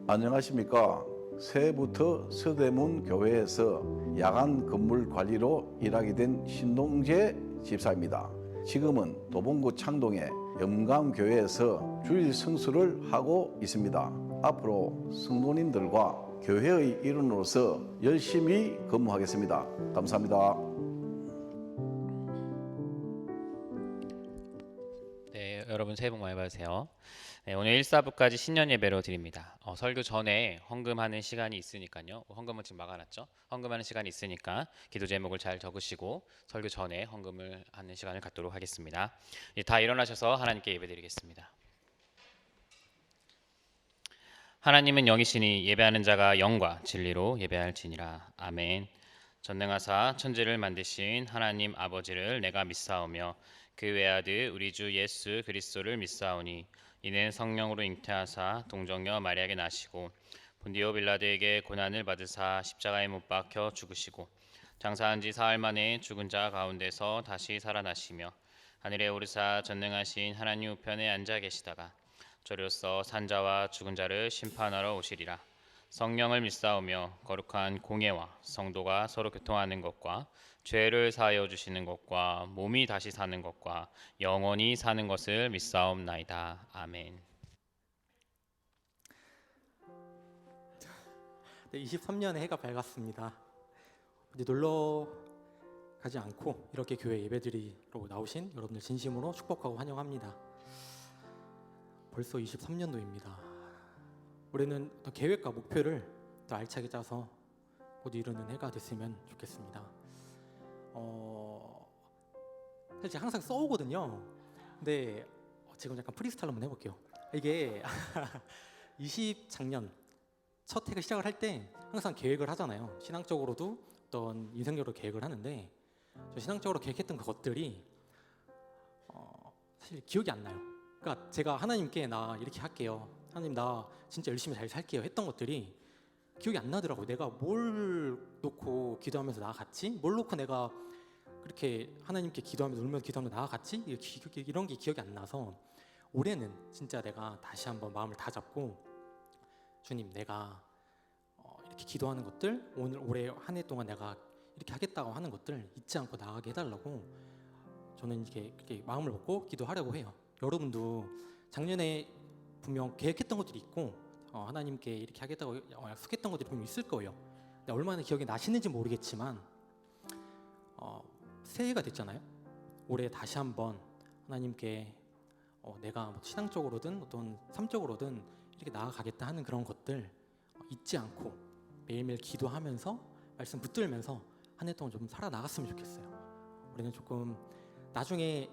안녕하십니까. 새해부터 서대문 교회에서 야간 건물 관리로 일하게 된 신동재 집사입니다. 지금은 도봉구 창동의 염감교회에서 주일 성수를 하고 있습니다. 앞으로 성도님들과 교회의 일원으로서 열심히 근무하겠습니다. 감사합니다. 네, 여러분 새해 복 많이 받으세요. 네, 오늘 1사부까지 신년 예배로 드립니다. 설교 전에 헌금하는 시간이 있으니까요. 헌금은 지금 막아놨죠. 헌금하는 시간이 있으니까 기도 제목을 잘 적으시고 설교 전에 헌금을 하는 시간을 갖도록 하겠습니다. 다 일어나셔서 하나님께 예배드리겠습니다. 하나님은 영이시니 예배하는 자가 영과 진리로 예배할지니라. 아멘. 전능하사 천지를 만드신 하나님 아버지를 내가 믿사오며 그 외아들 우리 주 예수 그리스도를 믿사오니 이는 성령으로 잉태하사 동정녀 마리아에게 나시고 본디오 빌라드에게 고난을 받으사 십자가에 못 박혀 죽으시고 장사한 지 사흘 만에 죽은 자 가운데서 다시 살아나시며 하늘에 오르사 전능하신 하나님 우편에 앉아 계시다가 저리로서 산자와 죽은 자를 심판하러 오시리라. 성령을 믿사오며 거룩한 공예와 성도가 서로 교통하는 것과 죄를 사하여 주시는 것과 몸이 다시 사는 것과 영원히 사는 것을 믿사옵나이다. 아멘. 네, 23년의 해가 밝았습니다. 이제 놀러 가지 않고 이렇게 교회 예배드리러 나오신 여러분들 진심으로 축복하고 환영합니다. 벌써 23년도입니다. 올해는 또 계획과 목표를 또 알차게 짜서 모두 이루는 해가 됐으면 좋겠습니다. 사실 제가 항상 써오거든요. 근데 지금 약간 프리스타일 한번 해볼게요. 이게 20작년 첫 해가 시작을 할 때 항상 계획을 하잖아요. 신앙적으로도 어떤 인생적으로 계획을 하는데 저 신앙적으로 계획했던 것들이 사실 기억이 안 나요. 그러니까 제가 하나님께 나 이렇게 할게요, 하나님 나 진짜 열심히 잘 살게요 했던 것들이 기억이 안 나더라고요. 내가 뭘 놓고 기도하면서 나아갔지? 뭘 놓고 내가 그렇게 하나님께 기도하면서 울면서 기도하면서 나아갔지? 이런 게 기억이 안 나서 올해는 진짜 내가 다시 한번 마음을 다잡고 주님 내가 이렇게 기도하는 것들 오늘 올해 한 해 동안 내가 이렇게 하겠다고 하는 것들 잊지 않고 나가게 해달라고 저는 이렇게 마음을 먹고 기도하려고 해요. 여러분도 작년에 분명 계획했던 것들이 있고 하나님께 이렇게 하겠다고 약속했던 것들이 분명 있을 거예요. 근데 얼마나 기억이 나시는지 모르겠지만 새해가 됐잖아요. 올해 다시 한번 하나님께 내가 뭐 신앙적으로든 어떤 삶적으로든 이렇게 나아가겠다 하는 그런 것들 잊지 않고 매일매일 기도하면서 말씀 붙들면서 한 해 동안 좀 살아나갔으면 좋겠어요. 우리는 조금 나중에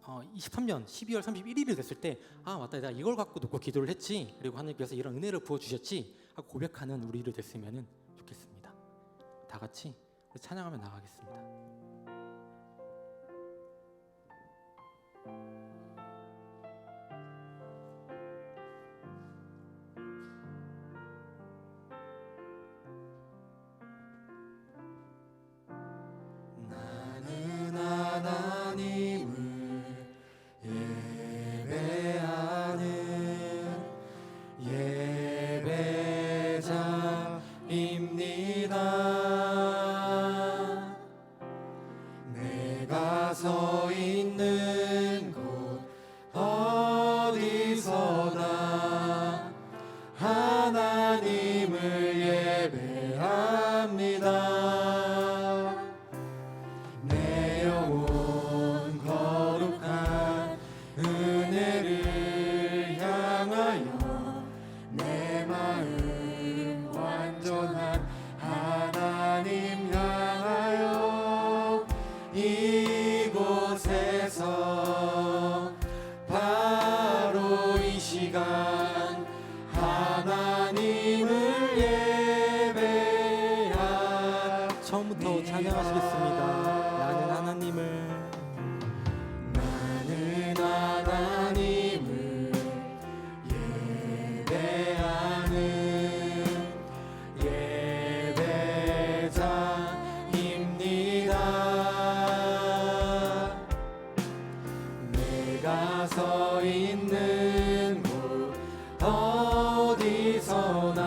23년 12월 31일이 됐을 때 맞다 내가 이걸 갖고 놓고 기도를 했지 그리고 하나님께서 이런 은혜를 부어주셨지 하고 고백하는 우리를 됐으면 좋겠습니다. 다 같이 찬양하며 나가겠습니다. 나는 하나님을 예배하는 예배자입니다. 내가 서 있는 곳 어디서나 하나님을 예배합니다. 내 영혼 거룩한 은혜를 향하여 내 마음 완전한 하나님 향하여 이곳에서 바로 이 시간 하나님을 예배하 처음부터 찬양하시겠습니다. 나는 하나님을 예배하는 예배자입니다. 내가 서 있는 곳 어디서나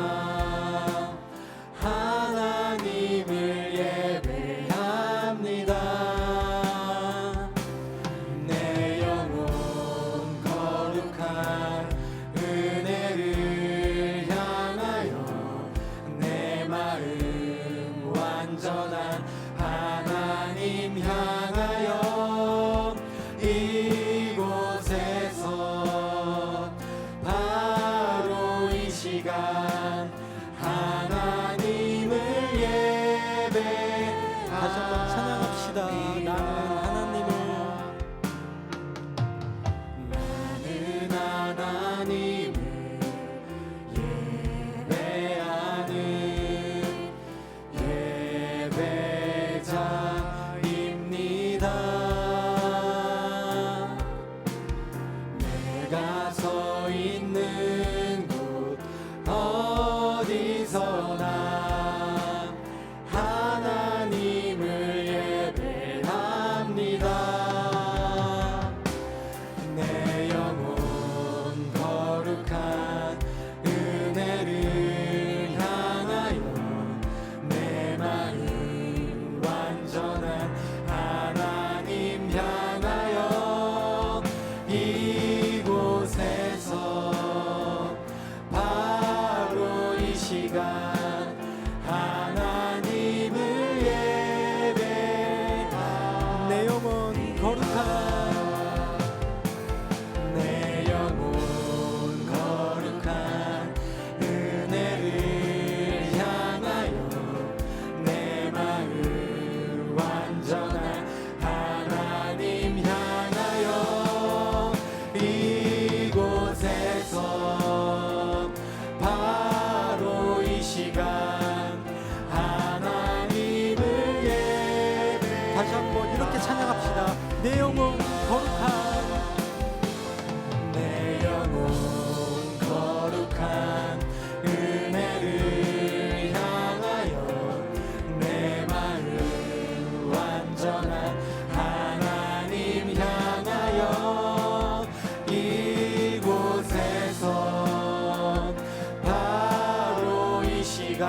내 영혼 거룩한 은혜를 향하여 내 마음 완전한 하나님 향하여 이곳에서 바로 이 시간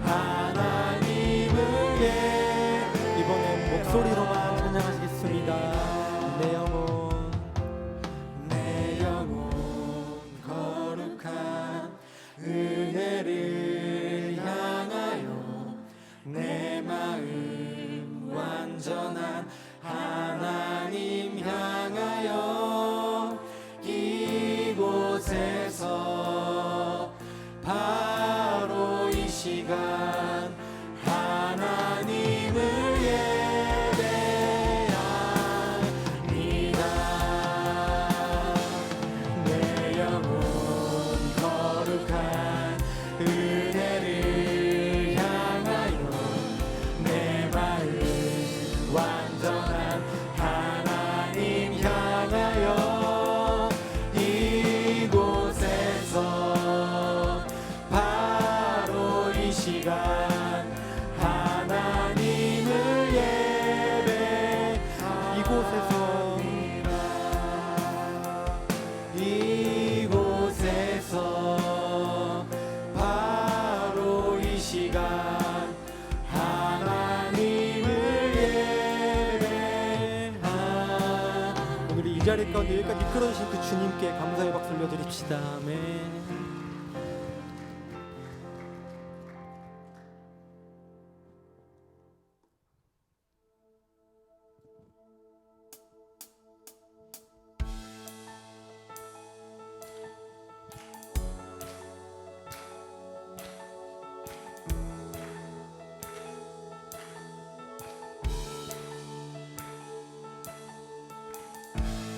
하나님을 이번엔 목소리로만 찬양하시겠습니다. 내 영혼 거룩한 은혜를 향하여 내 마음 완전한 하나님 향하여 이곳에서 바로 이 시간 하나님을 예배합니다. 내 영혼 거룩한 은혜를 향하여 내 마음 완전한 하나님 향하여 이곳에서 바로 이 시간 하나님을 예배합니다. 이곳에서 바로 이 시간 하나님을 예배합니다. 오늘 이 자리 가운데 여기까지 이끌어주신 그 주님께 감사의 박수 올려드립시다. 아멘.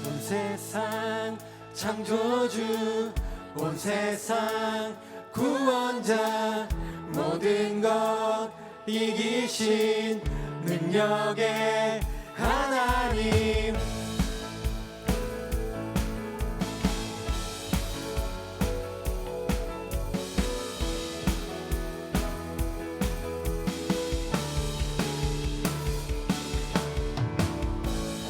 온 세상 창조주 온 세상 구원자 모든 것 이기신 능력의 하나님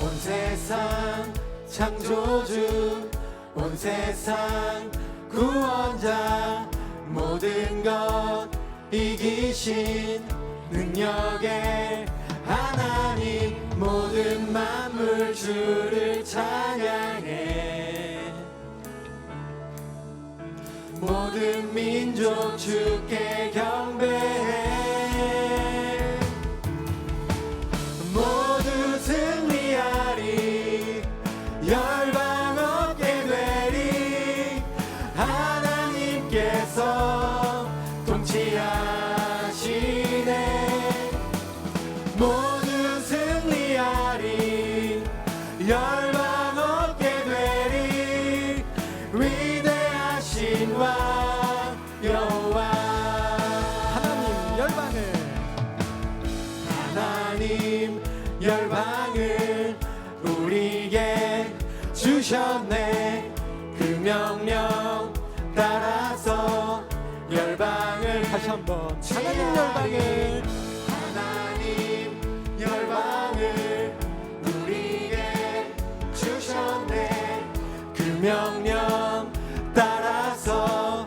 온 세상 창조주 온 세상 구원자 모든 것 이기신 능력의 하나님 모든 만물 주를 찬양해 모든 민족 주께 경배해 모두 승리하리 열방 얻게 되리 하나님께서 통치하시네 모두 승리하리 열방 얻게 되리 위대하신 왕 여호와 하나님 열방을 우리에게 주셨네 그 명령 따라서 열방을 다시 한번 하나님 열방을 우리에게 주셨네 그 명령 따라서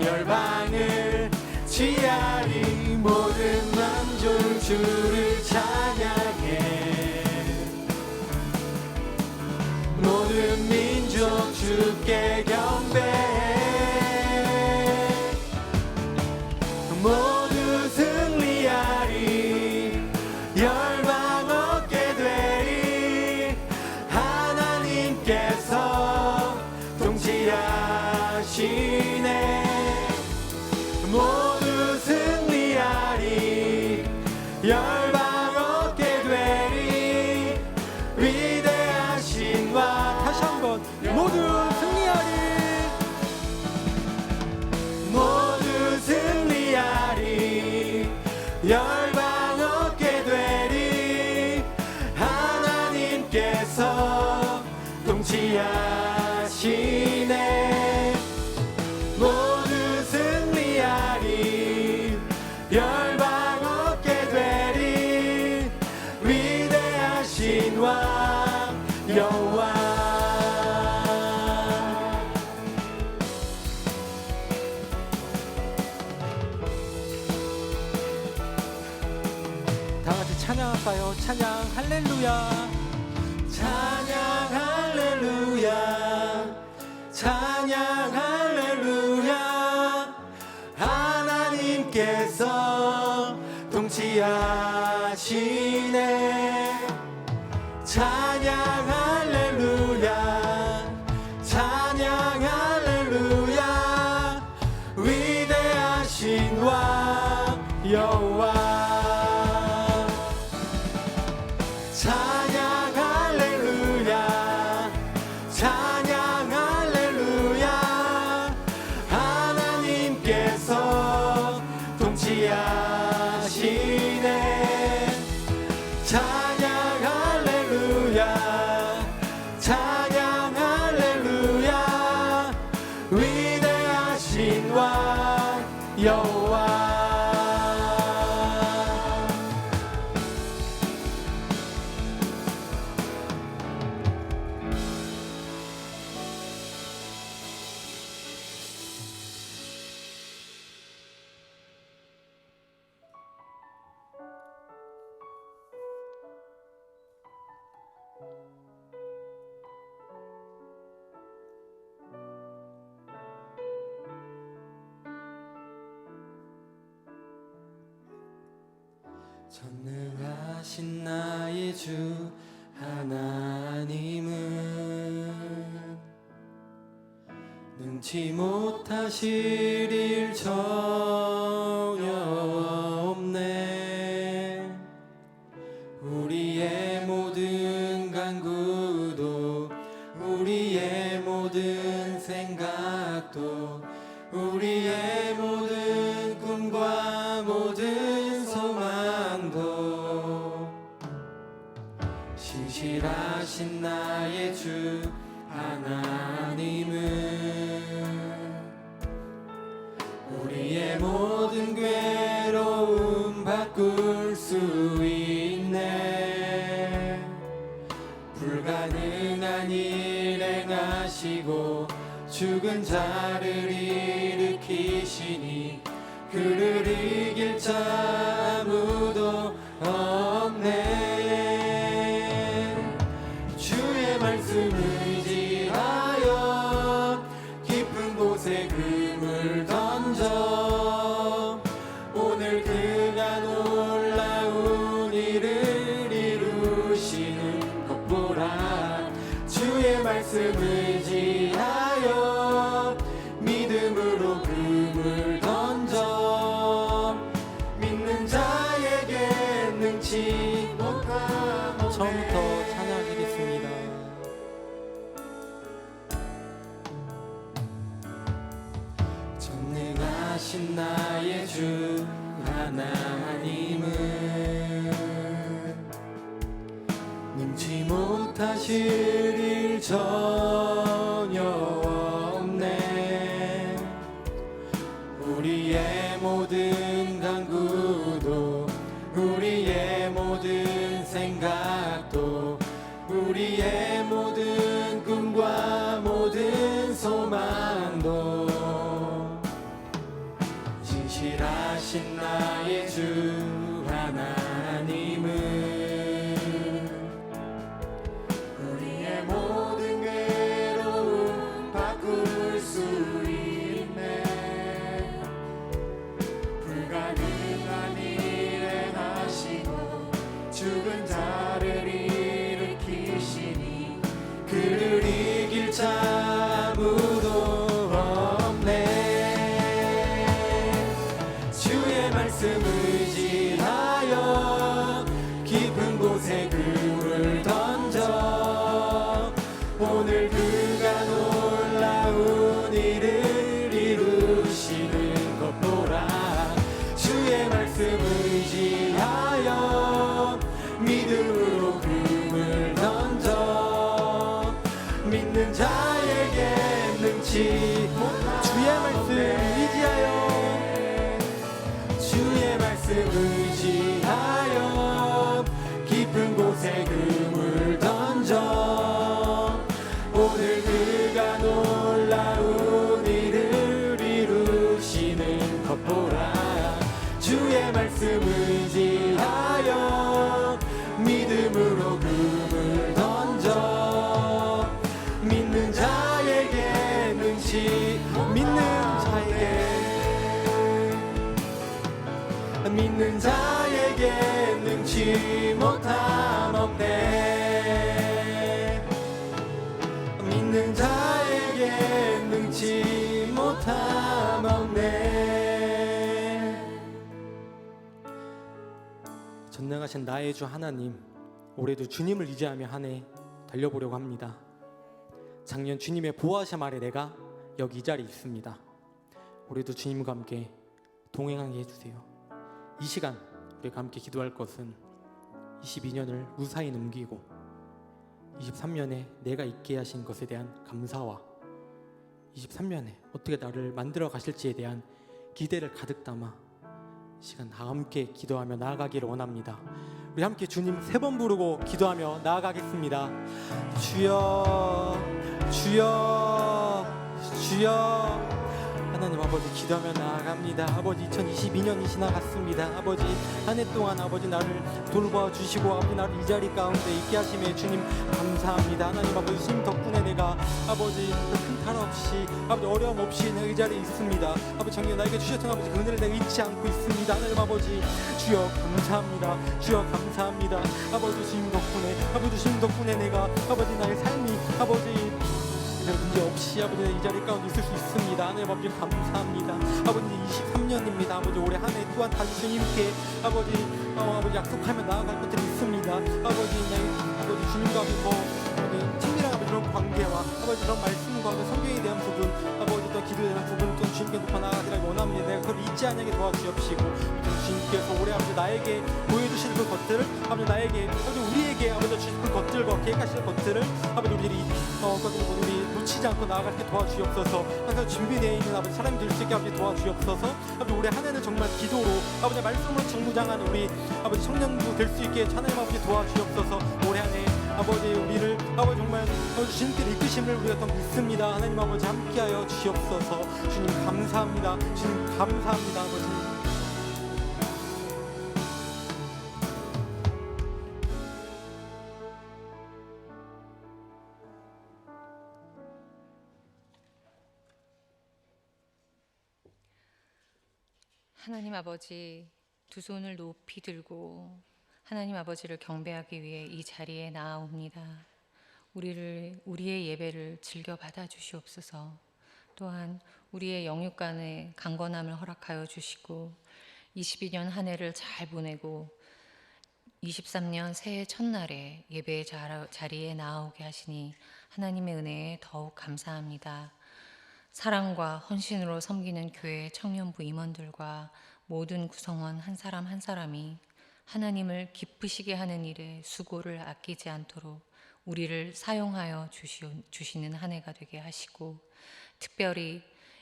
열방을 지하리 모든 만족 주를 찬양해 모든 민족 주께 경배해 모두 승리하리 열방 얻게 되리 하나님께서 통치하시네 모두 승리하리 열방 얻게 되리 위대하신 왕 다시 한번 모두 승리하리 모두 승리하리 열방 얻게 되리 하나님께서 님께서 통치하시네. 모두 승리하리, 열방 얻게 되리, 위대하신 왕 여호와. 다 같이 찬양할까요? 찬양 할렐루야, 찬양 할렐루야, 찬양 할렐루야. 하나님께서 통치하시네. 찬양 할렐루야, 찬양 할렐루야. 위대하신 왕 여호와. 찬양 할렐루야, 찬양 할렐루야. 하나님께서 통치하시네. 찬양 할렐루야, 찬양 할렐루야. 위대하신 왕 여호와. 전능하신 나의 주 하나님은 능치 못하실 일 전혀 없네. 우리의 모든 간구도, 우리의 모든 생각도, 우리의 모든 꿈과 모든 소망도 신실하신 나의 주 하나님은 우리의 모든 괴로움 바꿀 수 있네. 불가능한 일 행하시고 죽은 자를 일으키시니 그를 이길 자 아무도 없네. 주의 말씀 의지하여 깊은 곳에 금을 던져 오늘 그가 놀라운 일을 이루시는 것 보라. 주의 말씀 의지하여 믿음으로 금을 던져 믿는 자에게 능치 못함 없네. 처음부터 찬양하시겠습니다. 전능하신 나의 주 하나님은 능치 못하실 일 전혀 없네. 우리의 모든 간구도, 우리의 모든 생각도, 우리의 모든 꿈과 모든 소망도 신실하신 나의 주 하나님은 우리의 모든 괴로움 바꿀 수 있네. 불가능한 일 행하시고 죽은 자를 일으키시니 그를 이길 자 아무도 없네. 주의 말씀 의지하여 깊은 곳에 금을 던져 오늘 그가 놀라운 일을 이루시는 것 보라. 주의 말씀 의지하여 믿음으로 금을 던져 능치 주의 말씀 의지하여 주의 말씀 의지하여 깊은 곳에 그물 던져 오늘 그가 놀라운 일을 이루시는 것 보라 주의 말씀 의지하여 믿음으로 그물 던져 믿는 자에게 능치 믿는 자에게 능치 못함 없네 믿는 자에게 능치 못함 없네. 전능하신 나의 주 하나님, 올해도 주님을 의지하며 한 해 달려보려고 합니다. 작년 주님의 보호하심 아래 내가 여기 이 자리에 있습니다. 올해도 주님과 함께 동행하게 해주세요. 이 시간 우리가 함께 기도할 것은 22년을 무사히 넘기고 23년에 내가 있게 하신 것에 대한 감사와 23년에 어떻게 나를 만들어 가실지에 대한 기대를 가득 담아 이 시간 다 함께 기도하며 나아가기를 원합니다. 우리 함께 주님 3번 부르고 기도하며 나아가겠습니다. 주여 주여 주여. 하나님 아버지 기도하며 나아갑니다. 아버지 2022년이 지나갔습니다. 아버지 한 해 동안 아버지 나를 돌봐주시고 아버지 나를 이 자리 가운데 있게 하심에 주님 감사합니다. 하나님 아버지 주님 덕분에 내가 아버지 큰 탈 없이 아버지 어려움 없이 내 이 자리에 있습니다. 아버지 작년 나에게 주셨던 아버지 그 은혜를 내가 잊지 않고 있습니다. 하나님 아버지 주여 감사합니다. 주여 감사합니다. 아버지 주님 덕분에 내가 아버지 나의 삶이 아버지 문제 없이 아버지 이 자리 가운데 있을 수 있습니다. 하나님 아버지 감사합니다. 아버지 23년입니다. 아버지 올해 한 해 또한 다시 주님께 아버지 약속하며 나아갈 것들이 있습니다. 아버지 주님과 더 친밀한 아버지 그런 관계와 아버지 그런 말씀과 성경에 대한 부분 아버지 또 기도에 대한 부분 또 주님께 높아 나아가기를 원합니다. 내가 그걸 잊지 않게 도와주옵시고 주님께서 올해 아버지 나에게 보여주실 그 것들을 아버지 나에게 아버지 우리에게 아버지 주실 그 것들과 계획하실 것들을 아버지 우리 놓치지 않고 나아갈 때 도와주옵소서. 항상 준비되어 있는 아버지 사람이 될 수 있게 아버지 도와주옵소서. 아버지 올해 한 해는 정말 기도로 아버지 말씀으로 정부장하는 우리 아버지 청년부 될 수 있게 하나님 아버지 도와주옵소서. 올해 한 해 아버지 우리를 아버지 정말 아버지 주님께 이끄심을 우리가 더 믿습니다. 하나님 아버지 함께하여 주옵소서. 주님 감사합니다. 주님 감사합니다. 아버지. 하나님 아버지 두 손을 높이 들고 하나님 아버지를 경배하기 위해 이 자리에 나아옵니다. 우리의 예배를 즐겨 받아 주시옵소서. 또한 우리의 영육간의 강건함을 허락하여 주시고 22년 한 해를 잘 보내고 23년 새해 첫날에 예배의 자리에 나아오게 하시니 하나님의 은혜에 더욱 감사합니다. 사랑과 헌신으로 섬기는 교회 청년부 임원들과 모든 구성원 한 사람 한 사람이 하나님을 기쁘시게 하는 일에 수고를 아끼지 않도록 우리를 사용하여 주시는 한 해가 되게 하시고, 특별히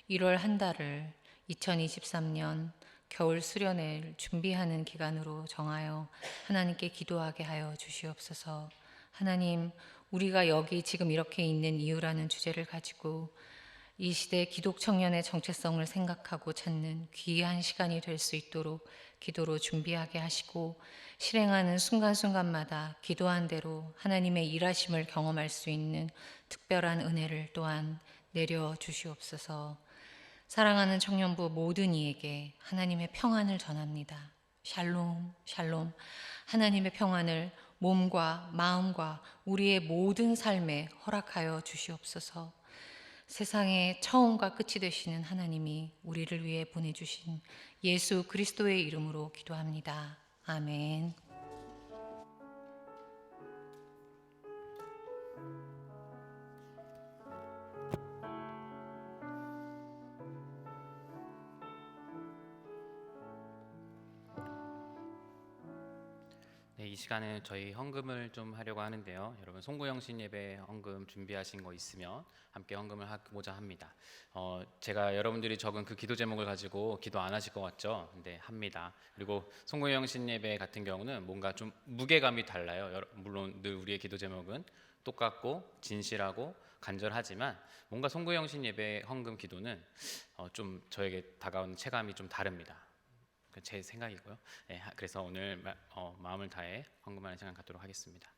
1월 한 달을 2023년 겨울 수련회를 준비하는 기간으로 정하여 하나님께 기도하게 하여 주시옵소서. 하나님, 우리가 여기 지금 이렇게 있는 이유라는 주제를 가지고 이 시대 기독 청년의 정체성을 생각하고 찾는 귀한 시간이 될 수 있도록 기도로 준비하게 하시고, 실행하는 순간순간마다 기도한 대로 하나님의 일하심을 경험할 수 있는 특별한 은혜를 또한 내려 주시옵소서. 사랑하는 청년부 모든 이에게 하나님의 평안을 전합니다. 샬롬, 샬롬. 하나님의 평안을 몸과 마음과 우리의 모든 삶에 허락하여 주시옵소서. 세상의 처음과 끝이 되시는 하나님이 우리를 위해 보내주신 예수 그리스도의 이름으로 기도합니다. 아멘. 네, 이 시간은 저희 헌금을 좀 하려고 하는데요. 여러분 송구영신 예배 헌금 준비하신 거 있으면 함께 헌금을 하고자 합니다. 제가 여러분들이 적은 그 기도 제목을 가지고 기도 안 하실 것 같죠? 근데 합니다. 그리고 송구영신 예배 같은 경우는 뭔가 좀 무게감이 달라요. 물론 늘 우리의 기도 제목은 똑같고 진실하고 간절하지만 뭔가 송구영신 예배 헌금 기도는 좀 저에게 다가오는 체감이 좀 다릅니다. 제 생각이고요. 네, 그래서 오늘 마음을 다해 헌금하는 시간 갖도록 하겠습니다.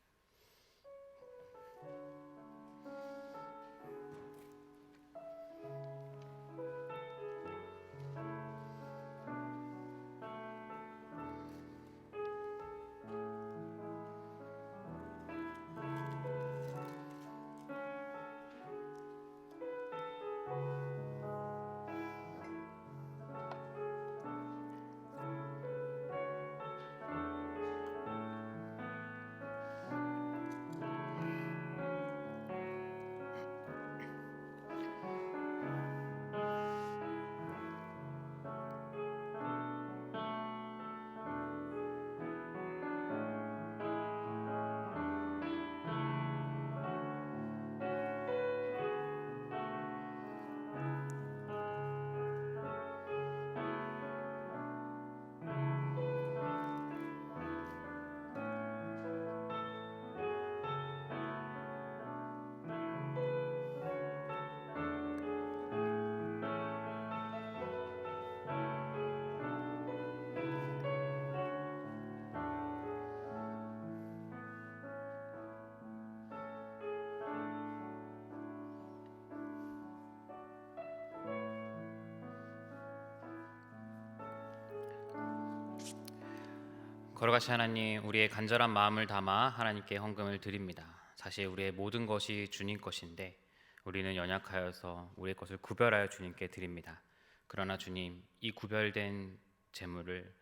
걸어가신 하나님, 우리의 간절한 마음을 담아 하나님께 헌금을 드립니다. 사실 우리의 모든 것이 주님 것인데 우리는 연약하여서 우리의 것을 구별하여 주님께 드립니다. 그러나 주님, 이 구별된 재물을,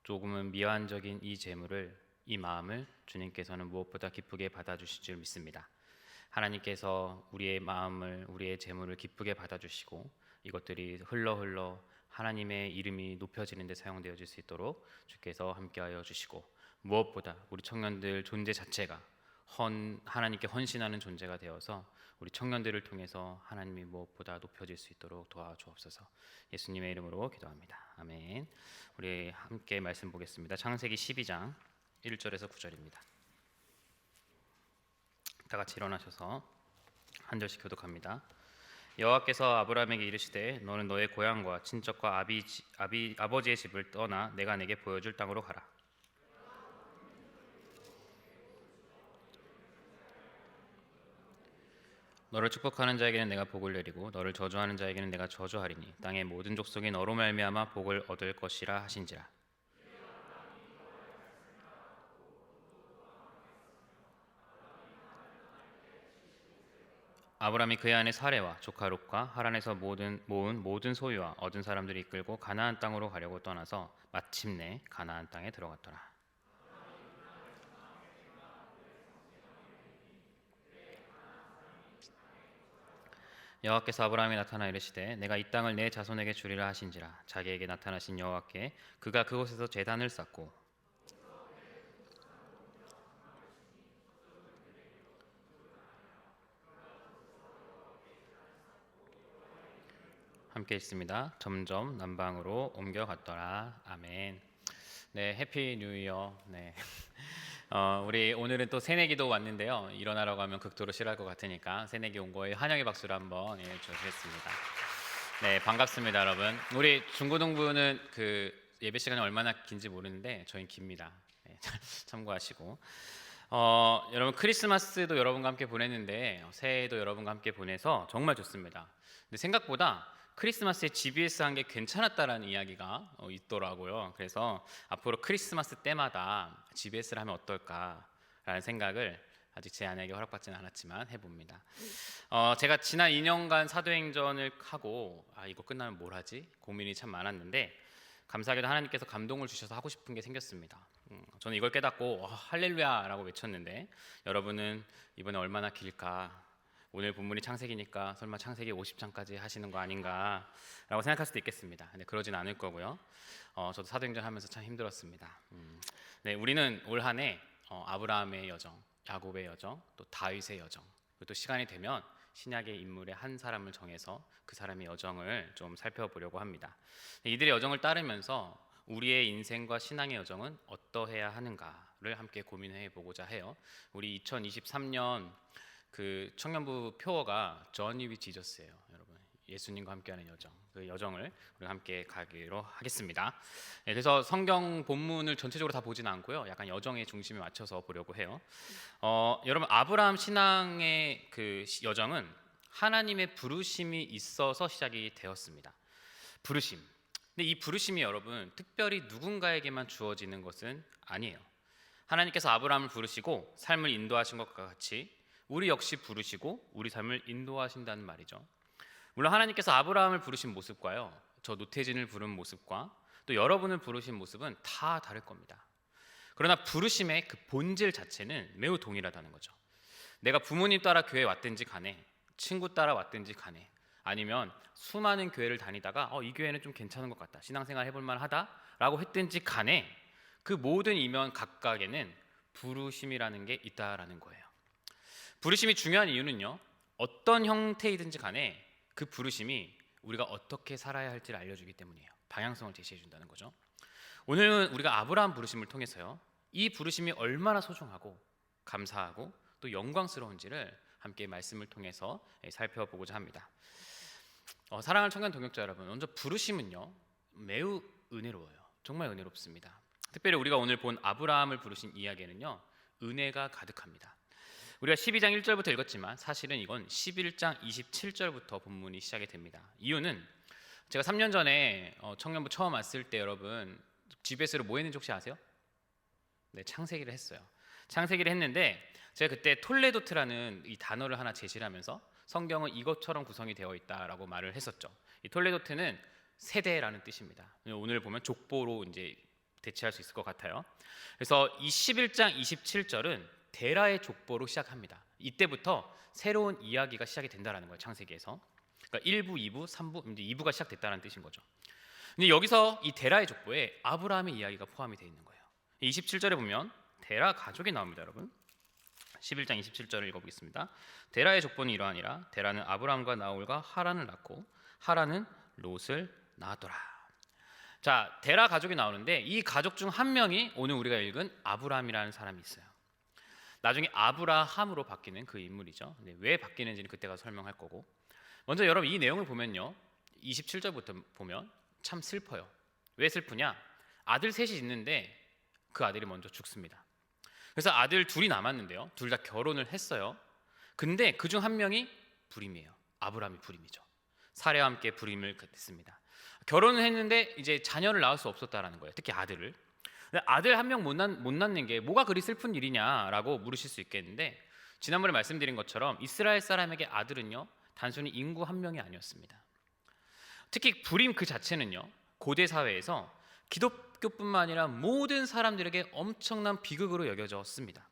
조금은 미완적인 이 재물을, 이 마음을 주님께서는 무엇보다 기쁘게 받아주실 줄 믿습니다. 하나님께서 우리의 마음을, 우리의 재물을 기쁘게 받아주시고 이것들이 흘러 하나님의 이름이 높여지는 데 사용되어질 수 있도록 주께서 함께하여 주시고, 무엇보다 우리 청년들 존재 자체가 하나님께 헌신하는 존재가 되어서 우리 청년들을 통해서 하나님이 무엇보다 높여질 수 있도록 도와주옵소서. 예수님의 이름으로 기도합니다. 아멘. 우리 함께 말씀 보겠습니다. 창세기 12장 1절에서 9절입니다. 다 같이 일어나셔서 한 절씩 교독합니다. 여호와께서 아브라함에게 이르시되 너는 너의 고향과 친척과 아버지의 집을 떠나 내가 내게 보여줄 땅으로 가라. 너를 축복하는 자에게는 내가 복을 내리고 너를 저주하는 자에게는 내가 저주하리니 땅의 모든 족속이 너로 말미암아 복을 얻을 것이라 하신지라. 아브라함이 그의 아내 사레와 조카 롯과 하란에서 모은 모든 소유와 얻은 사람들이 이끌고 가나안 땅으로 가려고 떠나서 마침내 가나안 땅에 들어갔더라. 여호와께서 아브라함에 나타나 이르시되 내가 이 땅을 내 자손에게 주리라 하신지라. 자기에게 나타나신 여호와께 그가 그곳에서 제단을 쌓고 함께 있습니다. 점점 남방으로 옮겨갔더라. 아멘. 네, 해피 뉴 이어. 네. 우리 오늘은 또 새내기도 왔는데요. 일어나라고 하면 극도로 싫어할 것 같으니까 새내기 온 거에 환영의 박수를 한번 주시겠습니다. 네, 반갑습니다, 여러분. 우리 중고등부는 그 예배 시간이 얼마나 긴지 모르는데 저희는 깁니다. 네, 참고하시고. 여러분 크리스마스도 여러분과 함께 보냈는데 새해도 여러분과 함께 보내서 정말 좋습니다. 근데 생각보다 크리스마스에 GBS 한 게 괜찮았다라는 이야기가 있더라고요. 그래서 앞으로 크리스마스 때마다 GBS를 하면 어떨까라는 생각을 아직 제 아내에게 허락받지는 않았지만 해봅니다. 제가 지난 2년간 사도행전을 하고 이거 끝나면 뭘 하지? 고민이 참 많았는데 감사하게도 하나님께서 감동을 주셔서 하고 싶은 게 생겼습니다. 저는 이걸 깨닫고 할렐루야라고 외쳤는데 여러분은 이번에 얼마나 길까? 오늘 본문이 창세기니까 설마 창세기 50장까지 하시는 거 아닌가라고 생각할 수도 있겠습니다. 근데 그러진 않을 거고요. 저도 사도행전 하면서 참 힘들었습니다. 네, 우리는 올 한 해 아브라함의 여정, 야곱의 여정, 또 다윗의 여정, 그리고 또 시간이 되면 신약의 인물의 한 사람을 정해서 그 사람의 여정을 좀 살펴보려고 합니다. 이들의 여정을 따르면서 우리의 인생과 신앙의 여정은 어떠해야 하는가를 함께 고민해 보고자 해요. 우리 2023년 그 청년부 표어가 Journey with Jesus예요, 여러분. 예수님과 함께하는 여정, 그 여정을 우리 함께 가기로 하겠습니다. 네, 그래서 성경 본문을 전체적으로 다 보지는 않고요, 약간 여정의 중심에 맞춰서 보려고 해요. 여러분, 아브라함 신앙의 그 여정은 하나님의 부르심이 있어서 시작이 되었습니다. 부르심. 근데 이 부르심이 여러분 특별히 누군가에게만 주어지는 것은 아니에요. 하나님께서 아브라함을 부르시고 삶을 인도하신 것과 같이 우리 역시 부르시고 우리 삶을 인도하신다는 말이죠. 물론 하나님께서 아브라함을 부르신 모습과요, 저 노태진을 부른 모습과 또 여러분을 부르신 모습은 다 다를 겁니다. 그러나 부르심의 그 본질 자체는 매우 동일하다는 거죠. 내가 부모님 따라 교회 왔든지 간에, 친구 따라 왔든지 간에, 아니면 수많은 교회를 다니다가 이 교회는 좀 괜찮은 것 같다, 신앙생활 해볼 만하다라고 했든지 간에 그 모든 이면 각각에는 부르심이라는 게 있다라는 거예요. 부르심이 중요한 이유는요, 어떤 형태이든지 간에 그 부르심이 우리가 어떻게 살아야 할지를 알려주기 때문이에요. 방향성을 제시해 준다는 거죠. 오늘은 우리가 아브라함 부르심을 통해서요, 이 부르심이 얼마나 소중하고 감사하고 또 영광스러운지를 함께 말씀을 통해서 살펴보고자 합니다. 사랑하는 청년 동역자 여러분, 먼저 부르심은요 매우 은혜로워요. 정말 은혜롭습니다. 특별히 우리가 오늘 본 아브라함을 부르신 이야기에는요 은혜가 가득합니다. 우리가 12장 1절부터 읽었지만 사실은 이건 11장 27절부터 본문이 시작이 됩니다. 이유는 제가 3년 전에 청년부 처음 왔을 때 여러분 GBS로 뭐 했는지 혹시 아세요? 네, 창세기를 했어요. 창세기를 했는데 제가 그때 톨레도트라는 이 단어를 하나 제시를 하면서 성경은 이것처럼 구성이 되어 있다라고 말을 했었죠. 이 톨레도트는 세대라는 뜻입니다. 오늘 보면 족보로 이제 대체할 수 있을 것 같아요. 그래서 이 11장 27절은 데라의 족보로 시작합니다. 이때부터 새로운 이야기가 시작이 된다라는 거예요. 창세기에서. 그러니까 1부, 2부, 3부, 이제 2부가 시작됐다는 뜻인 거죠. 근데 여기서 이 데라의 족보에 아브라함의 이야기가 포함이 되어 있는 거예요. 27절에 보면 데라 가족이 나옵니다, 여러분. 11장 27절을 읽어보겠습니다. 데라의 족보는 이러하니라. 데라는 아브라함과 나홀과 하란을 낳고 하란은 롯을 낳았더라. 자, 데라 가족이 나오는데 이 가족 중 한 명이 오늘 우리가 읽은 아브라함이라는 사람이 있어요. 나중에 아브라함으로 바뀌는 그 인물이죠. 왜 바뀌는지는 그때 가서 설명할 거고, 먼저 여러분 이 내용을 보면요 27절부터 보면 참 슬퍼요. 왜 슬프냐? 아들 셋이 있는데 그 아들이 먼저 죽습니다. 그래서 아들 둘이 남았는데요, 둘 다 결혼을 했어요. 근데 그 중 한 명이 불임이에요. 아브라함이 불임이죠. 사례와 함께 불임을 했습니다. 결혼을 했는데 이제 자녀를 낳을 수 없었다라는 거예요. 특히 아들을. 아들 한 명 못 낳는 게 뭐가 그리 슬픈 일이냐라고 물으실 수 있겠는데, 지난번에 말씀드린 것처럼 이스라엘 사람에게 아들은요 단순히 인구 한 명이 아니었습니다. 특히 불임 그 자체는요 고대 사회에서 기독교뿐만 아니라 모든 사람들에게 엄청난 비극으로 여겨졌습니다.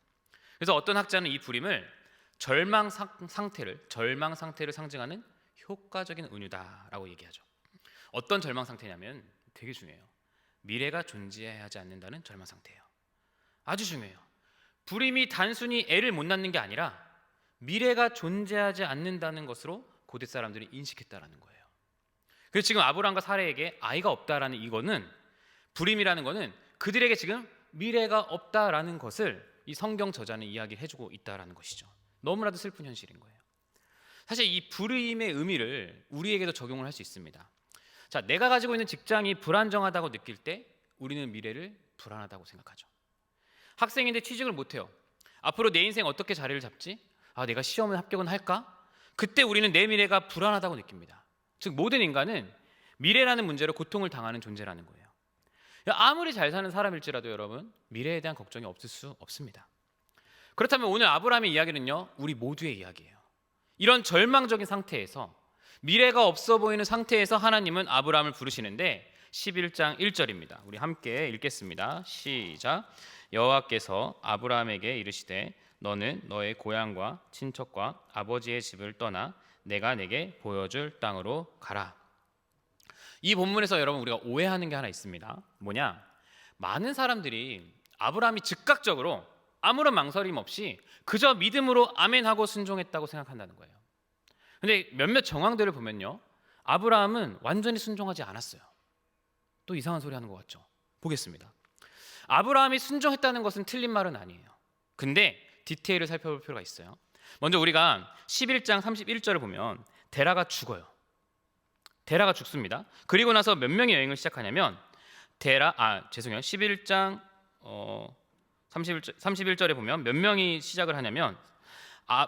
그래서 어떤 학자는 이 불임을 절망 상태를 상징하는 효과적인 은유다라고 얘기하죠. 어떤 절망 상태냐면 되게 중요해요. 미래가 존재하지 않는다는 절망 상태예요. 아주 중요해요. 불임이 단순히 애를 못 낳는 게 아니라 미래가 존재하지 않는다는 것으로 고대 사람들이 인식했다라는 거예요. 그래서 지금 아브라함과 사례에게 아이가 없다라는 이거는, 불임이라는 거는 그들에게 지금 미래가 없다라는 것을 이 성경 저자는 이야기해주고 있다라는 것이죠. 너무나도 슬픈 현실인 거예요. 사실 이 불임의 의미를 우리에게도 적용을 할 수 있습니다. 자, 내가 가지고 있는 직장이 불안정하다고 느낄 때 우리는 미래를 불안하다고 생각하죠. 학생인데 취직을 못해요. 앞으로 내 인생 어떻게 자리를 잡지? 내가 시험을 합격은 할까? 그때 우리는 내 미래가 불안하다고 느낍니다. 즉 모든 인간은 미래라는 문제로 고통을 당하는 존재라는 거예요. 아무리 잘 사는 사람일지라도 여러분 미래에 대한 걱정이 없을 수 없습니다. 그렇다면 오늘 아브라함의 이야기는요 우리 모두의 이야기예요. 이런 절망적인 상태에서, 미래가 없어 보이는 상태에서 하나님은 아브라함을 부르시는데 11장 1절입니다. 우리 함께 읽겠습니다. 시작. 여호와께서 아브라함에게 이르시되 너는 너의 고향과 친척과 아버지의 집을 떠나 내가 내게 보여줄 땅으로 가라. 이 본문에서 여러분 우리가 오해하는 게 하나 있습니다. 뭐냐? 많은 사람들이 아브라함이 즉각적으로 아무런 망설임 없이 그저 믿음으로 아멘하고 순종했다고 생각한다는 거예요. 근데 몇몇 정황들을 보면요, 아브라함은 완전히 순종하지 않았어요. 또 이상한 소리 하는 것 같죠? 보겠습니다. 아브라함이 순종했다는 것은 틀린 말은 아니에요. 근데 디테일을 살펴볼 필요가 있어요. 먼저 우리가 11장 31절을 보면 데라가 죽어요. 데라가 죽습니다. 그리고 나서 몇 명이 여행을 시작하냐면 11장 31절에 보면 몇 명이 시작을 하냐면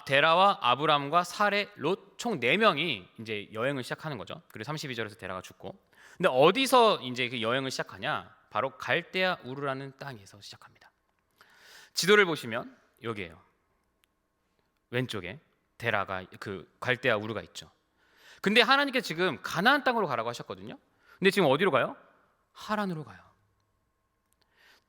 데라와 아브람과 사레, 롯 총 4명이 이제 여행을 시작하는 거죠. 그리고 32절에서 데라가 죽고. 근데 어디서 이제 그 여행을 시작하냐? 바로 갈대아 우르라는 땅에서 시작합니다. 지도를 보시면 여기에요. 왼쪽에 데라가 그 갈대아 우르가 있죠. 근데 하나님께서 지금 가나안 땅으로 가라고 하셨거든요. 근데 지금 어디로 가요? 하란으로 가요.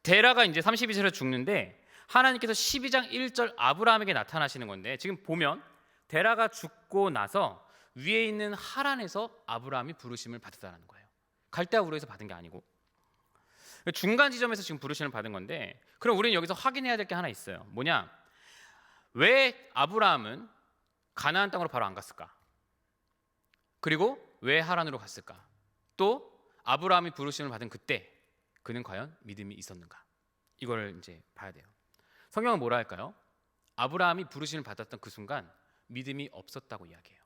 데라가 이제 32절에 죽는데 하나님께서 12장 1절 아브라함에게 나타나시는 건데, 지금 보면 데라가 죽고 나서 위에 있는 하란에서 아브라함이 부르심을 받았다는 거예요. 갈대아 우르에서 받은 게 아니고 중간 지점에서 지금 부르심을 받은 건데, 그럼 우리는 여기서 확인해야 될 게 하나 있어요. 뭐냐? 왜 아브라함은 가나안 땅으로 바로 안 갔을까? 그리고 왜 하란으로 갔을까? 또 아브라함이 부르심을 받은 그때 그는 과연 믿음이 있었는가? 이걸 이제 봐야 돼요. 성경은 뭐라 할까요? 아브라함이 부르심을 받았던 그 순간 믿음이 없었다고 이야기해요.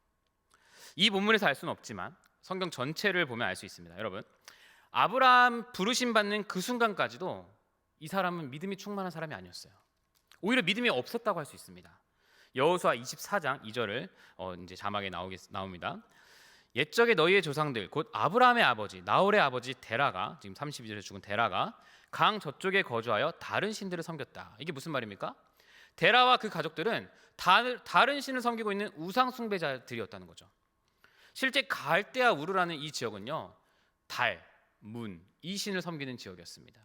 이 본문에서 알 수는 없지만 성경 전체를 보면 알 수 있습니다. 여러분, 아브라함 부르심 받는 그 순간까지도 이 사람은 믿음이 충만한 사람이 아니었어요. 오히려 믿음이 없었다고 할 수 있습니다. 여호수아 24장 2절을 이제 자막에 나옵니다. 옛적에 너희의 조상들 곧 아브라함의 아버지 나홀의 아버지 데라가, 지금 32절에 죽은 데라가 강 저쪽에 거주하여 다른 신들을 섬겼다. 이게 무슨 말입니까? 데라와 그 가족들은 다른 신을 섬기고 있는 우상 숭배자들이었다는 거죠. 실제 갈대아 우르라는 이 지역은요, 달, 문, 이 신을 섬기는 지역이었습니다.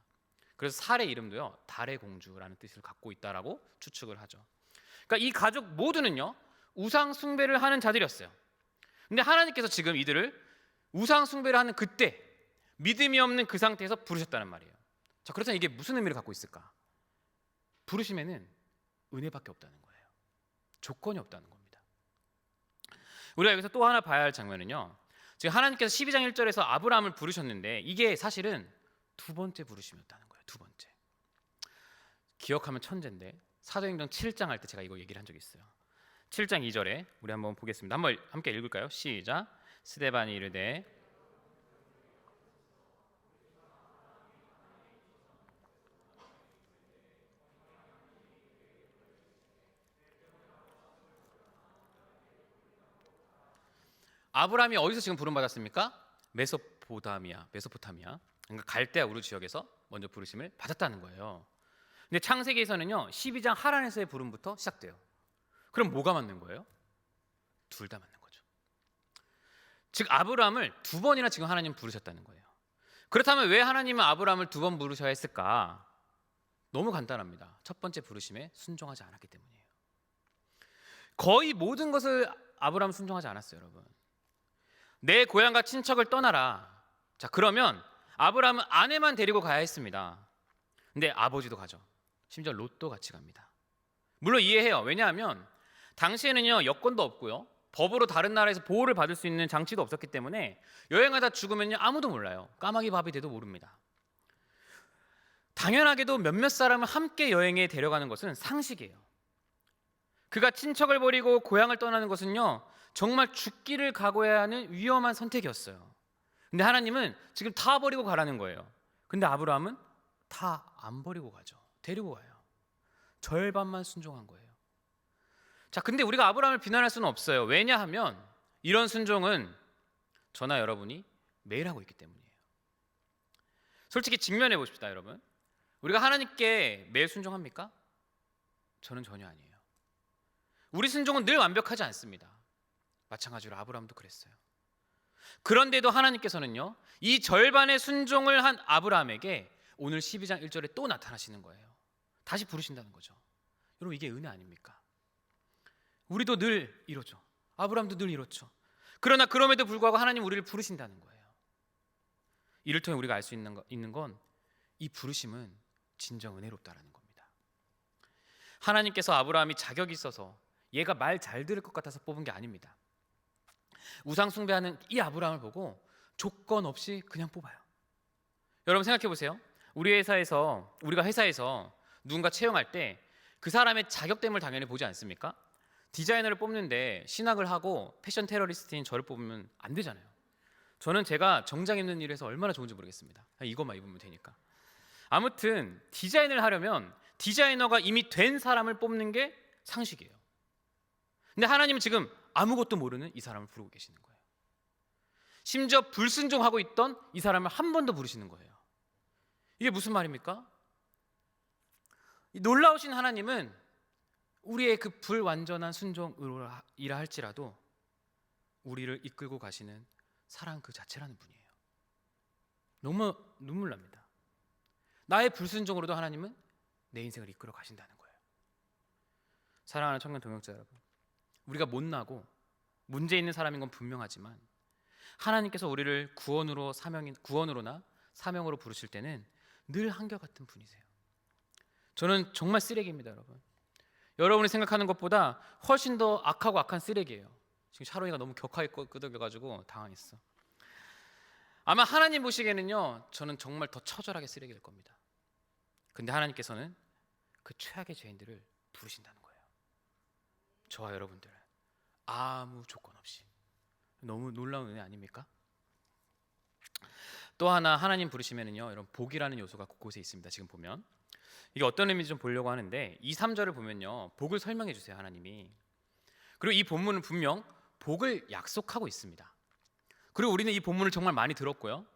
그래서 살의 이름도요, 달의 공주라는 뜻을 갖고 있다라고 추측을 하죠. 그러니까 이 가족 모두는요, 우상 숭배를 하는 자들이었어요. 근데 하나님께서 지금 이들을 우상 숭배를 하는 그때 믿음이 없는 그 상태에서 부르셨다는 말이에요. 자, 그렇다면 이게 무슨 의미를 갖고 있을까? 부르심에는 은혜밖에 없다는 거예요. 조건이 없다는 겁니다. 우리가 여기서 또 하나 봐야 할 장면은요, 지금 하나님께서 12장 1절에서 아브라함을 부르셨는데 이게 사실은 두 번째 부르심이었다는 거예요. 두 번째. 기억하면 천재인데 사도행전 7장 할 때 제가 이거 얘기를 한 적이 있어요. 7장 2절에 우리 한번 보겠습니다. 한번 함께 읽을까요? 시작. 스데반이 이르되 아브라함이 어디서 지금 부름 받았습니까? 메소포타미아. 그러니까 갈대아 우르 지역에서 먼저 부르심을 받았다는 거예요. 근데 창세기에서는요, 12장 하란에서의 부름부터 시작돼요. 그럼 뭐가 맞는 거예요? 둘 다 맞는 거죠. 즉 아브라함을 두 번이나 지금 하나님 부르셨다는 거예요. 그렇다면 왜 하나님은 아브라함을 두 번 부르셔야 했을까? 너무 간단합니다. 첫 번째 부르심에 순종하지 않았기 때문이에요. 거의 모든 것을 아브라함은 순종하지 않았어요, 여러분. 내 고향과 친척을 떠나라. 자, 그러면 아브라함은 아내만 데리고 가야 했습니다. 근데 아버지도 가죠. 심지어 롯도 같이 갑니다. 물론 이해해요. 왜냐하면 당시에는요, 여권도 없고요, 법으로 다른 나라에서 보호를 받을 수 있는 장치도 없었기 때문에 여행하다 죽으면요, 아무도 몰라요. 까마귀 밥이 돼도 모릅니다. 당연하게도 몇몇 사람을 함께 여행에 데려가는 것은 상식이에요. 그가 친척을 버리고 고향을 떠나는 것은요, 정말 죽기를 각오해야 하는 위험한 선택이었어요. 근데 하나님은 지금 다 버리고 가라는 거예요. 근데 아브라함은 다 안 버리고 가죠. 데리고 가요. 절반만 순종한 거예요. 자, 근데 우리가 아브라함을 비난할 수는 없어요. 왜냐하면 이런 순종은 저나 여러분이 매일 하고 있기 때문이에요. 솔직히 직면해 보십시다, 여러분. 우리가 하나님께 매일 순종합니까? 저는 전혀 아니에요. 우리 순종은 늘 완벽하지 않습니다. 마찬가지로 아브라함도 그랬어요. 그런데도 하나님께서는요, 이 절반의 순종을 한 아브라함에게 오늘 12장 1절에 또 나타나시는 거예요. 다시 부르신다는 거죠. 여러분, 이게 은혜 아닙니까? 우리도 늘 이러죠. 아브라함도 늘 이렇죠. 그러나 그럼에도 불구하고 하나님 우리를 부르신다는 거예요. 이를 통해 우리가 알 수 있는 건 이 부르심은 진정 은혜롭다라는 겁니다. 하나님께서 아브라함이 자격이 있어서 얘가 말 잘 들을 것 같아서 뽑은 게 아닙니다. 우상 숭배하는 이 아브라함을 보고 조건 없이 그냥 뽑아요. 여러분 생각해 보세요. 우리가 회사에서 누군가 채용할 때 그 사람의 자격됨을 당연히 보지 않습니까? 디자이너를 뽑는데 신학을 하고 패션 테러리스트인 저를 뽑으면 안 되잖아요. 저는 제가 정장 입는 일을 해서 얼마나 좋은지 모르겠습니다. 이것만 입으면 되니까. 아무튼 디자인을 하려면 디자이너가 이미 된 사람을 뽑는 게 상식이에요. 근데 하나님은 지금 아무것도 모르는 이 사람을 부르고 계시는 거예요. 심지어 불순종하고 있던 이 사람을 한 번 더 부르시는 거예요. 이게 무슨 말입니까? 이 놀라우신 하나님은 우리의 그 불완전한 순종이라 할지라도 우리를 이끌고 가시는 사랑 그 자체라는 분이에요. 너무 눈물 납니다. 나의 불순종으로도 하나님은 내 인생을 이끌어 가신다는 거예요. 사랑하는 청년 동역자 여러분, 우리가 못나고 문제 있는 사람인 건 분명하지만 하나님께서 우리를 구원으로나 사명으로 부르실 때는 늘 한결같은 분이세요. 저는 정말 쓰레기입니다, 여러분. 여러분이 생각하는 것보다 훨씬 더 악하고 악한 쓰레기예요. 지금 샤론이가 너무 격하게 끄덕여가지고 당황했어. 아마 하나님 보시기에는요, 저는 정말 더 처절하게 쓰레기일 겁니다. 근데 하나님께서는 그 최악의 죄인들을 부르신다는 거예요. 저와 여러분들 아무 조건 없이. 너무 놀라운 은혜 아닙니까? 또 하나 하나님 부르시면은요, 여러분 복이라는 요소가 곳곳에 있습니다. 지금 보면 이게 어떤 의미인지 좀 보려고 하는데 2, 3절을 보면요, 복을 설명해 주세요, 하나님이. 그리고 이 본문은 분명 복을 약속하고 있습니다. 그리고 우리는 이 본문을 정말 많이 들었고요,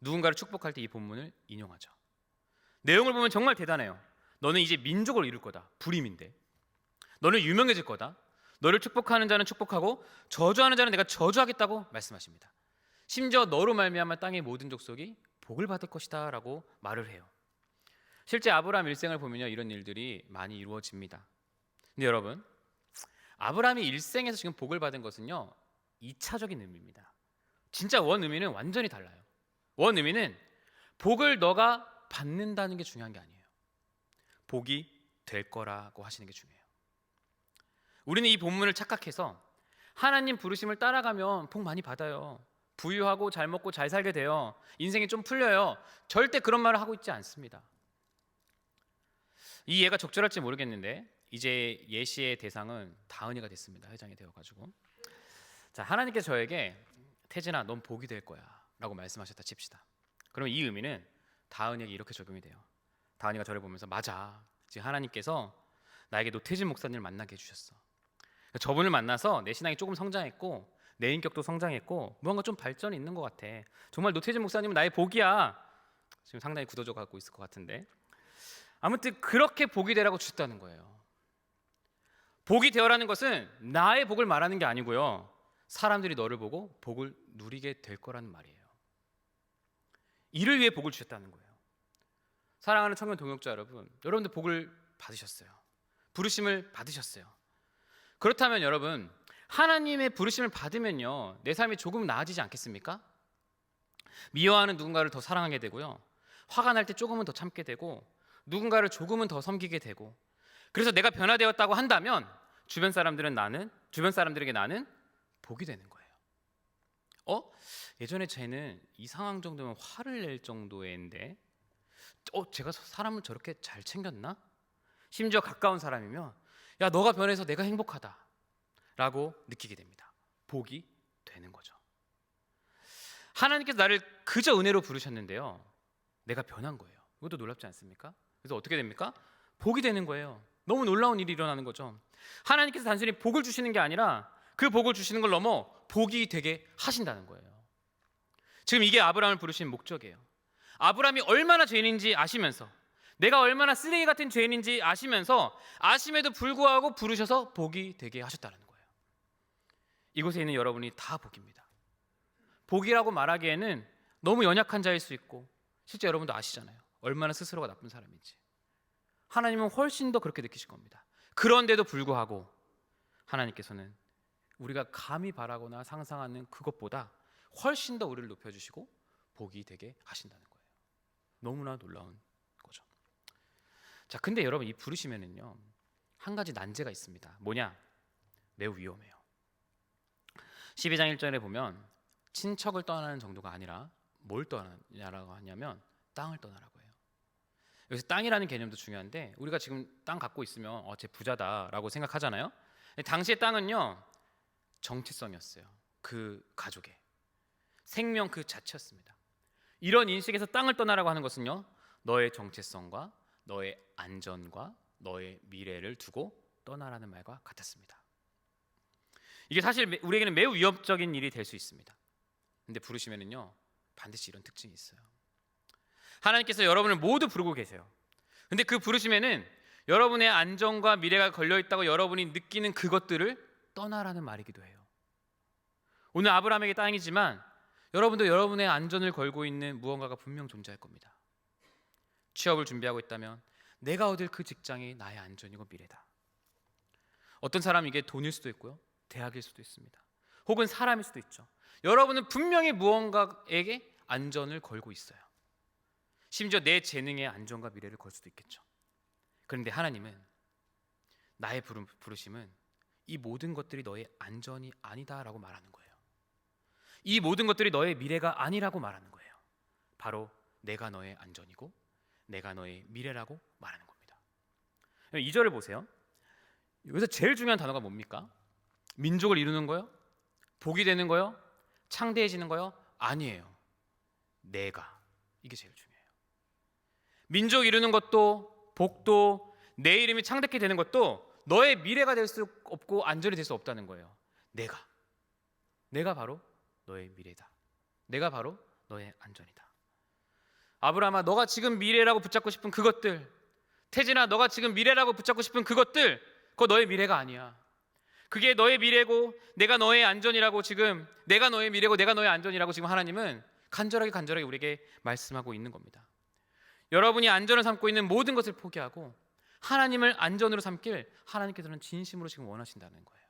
누군가를 축복할 때 이 본문을 인용하죠. 내용을 보면 정말 대단해요. 너는 이제 민족을 이룰 거다. 불임인데. 너는 유명해질 거다. 너를 축복하는 자는 축복하고 저주하는 자는 내가 저주하겠다고 말씀하십니다. 심지어 너로 말미암아 땅의 모든 족속이 복을 받을 것이다 라고 말을 해요. 실제 아브라함 일생을 보면요, 이런 일들이 많이 이루어집니다. 근데 여러분, 아브라함이 일생에서 지금 복을 받은 것은요, 2차적인 의미입니다. 진짜 원 의미는 완전히 달라요. 원 의미는 복을 너가 받는다는 게 중요한 게 아니에요. 복이 될 거라고 하시는 게 중요해요. 우리는 이 본문을 착각해서 하나님 부르심을 따라가면 복 많이 받아요. 부유하고 잘 먹고 잘 살게 돼요. 인생이 좀 풀려요. 절대 그런 말을 하고 있지 않습니다. 이 예가 적절할지 모르겠는데 이제 예시의 대상은 다은이가 됐습니다. 회장이 되어가지고, 자, 하나님께서 저에게 태진아, 넌 복이 될 거야 라고 말씀하셨다 칩시다. 그러면 이 의미는 다은이에게 이렇게 적용이 돼요. 다은이가 저를 보면서 맞아, 지금 하나님께서 나에게 노태진 목사님을 만나게 해주셨어. 저분을 만나서 내 신앙이 조금 성장했고 내 인격도 성장했고 무언가 좀 발전이 있는 것 같아. 정말 노태진 목사님은 나의 복이야. 지금 상당히 굳어져 가고 있을 것 같은데, 아무튼 그렇게 복이 되라고 주셨다는 거예요. 복이 되어라는 것은 나의 복을 말하는 게 아니고요, 사람들이 너를 보고 복을 누리게 될 거라는 말이에요. 이를 위해 복을 주셨다는 거예요. 사랑하는 청년 동역자 여러분, 여러분들 복을 받으셨어요. 부르심을 받으셨어요. 그렇다면 여러분, 하나님의 부르심을 받으면요, 내 삶이 조금 나아지지 않겠습니까? 미워하는 누군가를 더 사랑하게 되고요, 화가 날 때 조금은 더 참게 되고, 누군가를 조금은 더 섬기게 되고, 그래서 내가 변화되었다고 한다면 주변 사람들에게 나는 복이 되는 거예요. 예전에 쟤는 이 상황 정도면 화를 낼 정도인데 제가 사람을 저렇게 잘 챙겼나? 심지어 가까운 사람이면 야, 너가 변해서 내가 행복하다 라고 느끼게 됩니다. 복이 되는 거죠. 하나님께서 나를 그저 은혜로 부르셨는데요, 내가 변한 거예요. 이것도 놀랍지 않습니까? 그래서 어떻게 됩니까? 복이 되는 거예요. 너무 놀라운 일이 일어나는 거죠. 하나님께서 단순히 복을 주시는 게 아니라 그 복을 주시는 걸 넘어 복이 되게 하신다는 거예요. 지금 이게 아브라함을 부르신 목적이에요. 아브라함이 얼마나 죄인인지 아시면서, 내가 얼마나 쓰레기 같은 죄인인지 아시면서, 아심에도 불구하고 부르셔서 복이 되게 하셨다는 거예요. 이곳에 있는 여러분이 다 복입니다. 복이라고 말하기에는 너무 연약한 자일 수 있고, 실제 여러분도 아시잖아요, 얼마나 스스로가 나쁜 사람인지. 하나님은 훨씬 더 그렇게 느끼실 겁니다. 그런데도 불구하고 하나님께서는 우리가 감히 바라거나 상상하는 그것보다 훨씬 더 우리를 높여주시고 복이 되게 하신다는 거예요. 너무나 놀라운 거죠. 자, 근데 여러분, 이 부르심에는요 한 가지 난제가 있습니다. 뭐냐? 매우 위험해요. 12장 1절에 보면 친척을 떠나는 정도가 아니라 뭘 떠나냐라고 하냐면 땅을 떠나라고 해요. 여기서 땅이라는 개념도 중요한데, 우리가 지금 땅 갖고 있으면 쟤 부자다라고 생각하잖아요. 당시의 땅은요 정체성이었어요. 그 가족의 생명 그 자체였습니다. 이런 인식에서 땅을 떠나라고 하는 것은요, 너의 정체성과 너의 안전과 너의 미래를 두고 떠나라는 말과 같았습니다. 이게 사실 우리에게는 매우 위협적인 일이 될 수 있습니다. 근데 부르시면은요 반드시 이런 특징이 있어요. 하나님께서 여러분을 모두 부르고 계세요. 근데 그 부르심에는 여러분의 안전과 미래가 걸려있다고 여러분이 느끼는 그것들을 떠나라는 말이기도 해요. 오늘 아브라함에게 땅이지만 여러분도 여러분의 안전을 걸고 있는 무언가가 분명 존재할 겁니다. 취업을 준비하고 있다면 내가 얻을 그 직장이 나의 안전이고 미래다. 어떤 사람은 이게 돈일 수도 있고요, 대학일 수도 있습니다. 혹은 사람일 수도 있죠. 여러분은 분명히 무언가에게 안전을 걸고 있어요. 심지어 내 재능의 안전과 미래를 걸 수도 있겠죠. 그런데 하나님은, 나의 부르심은 이 모든 것들이 너의 안전이 아니다라고 말하는 거예요. 이 모든 것들이 너의 미래가 아니라고 말하는 거예요. 바로 내가 너의 안전이고 내가 너의 미래라고 말하는 겁니다. 2절을 보세요. 여기서 제일 중요한 단어가 뭡니까? 민족을 이루는 거요? 복이 되는 거요? 창대해지는 거요? 아니에요. 내가. 이게 제일 중요해요. 민족 이루는 것도 복도 내 이름이 창대케 되는 것도 너의 미래가 될 수 없고 안전이 될 수 없다는 거예요. 내가 바로 너의 미래다. 내가 바로 너의 안전이다. 아브라함아, 너가 지금 미래라고 붙잡고 싶은 그것들, 태진아, 너가 지금 미래라고 붙잡고 싶은 그것들, 그거 너의 미래가 아니야. 그게 너의 미래고 내가 너의 안전이라고, 지금 내가 너의 미래고 내가 너의 안전이라고 지금 하나님은 간절하게 우리에게 말씀하고 있는 겁니다. 여러분이 안전을 삼고 있는 모든 것을 포기하고 하나님을 안전으로 삼길 하나님께서는 진심으로 지금 원하신다는 거예요.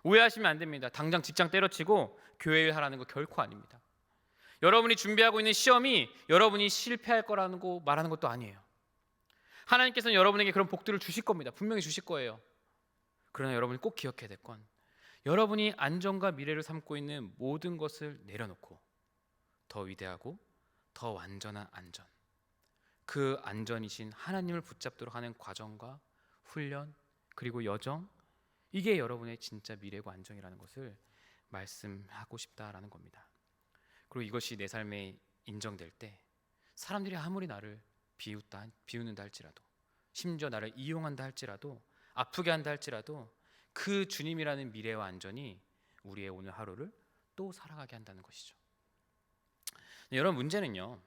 오해하시면 안 됩니다. 당장 직장 때려치고 교회 일 하라는 거 결코 아닙니다. 여러분이 준비하고 있는 시험이 여러분이 실패할 거라고 말하는 것도 아니에요. 하나님께서는 여러분에게 그런 복들을 주실 겁니다. 분명히 주실 거예요. 그러나 여러분이 꼭 기억해야 될 건, 여러분이 안전과 미래를 삼고 있는 모든 것을 내려놓고 더 위대하고 더 완전한 안전, 그 안전이신 하나님을 붙잡도록 하는 과정과 훈련, 그리고 여정, 이게 여러분의 진짜 미래고 안정이라는 것을 말씀하고 싶다라는 겁니다. 그리고 이것이 내 삶에 인정될 때 사람들이 아무리 나를 비웃는다 할지라도, 심지어 나를 이용한다 할지라도, 아프게 한다 할지라도 그 주님이라는 미래와 안전이 우리의 오늘 하루를 또 살아가게 한다는 것이죠. 여러분, 문제는요,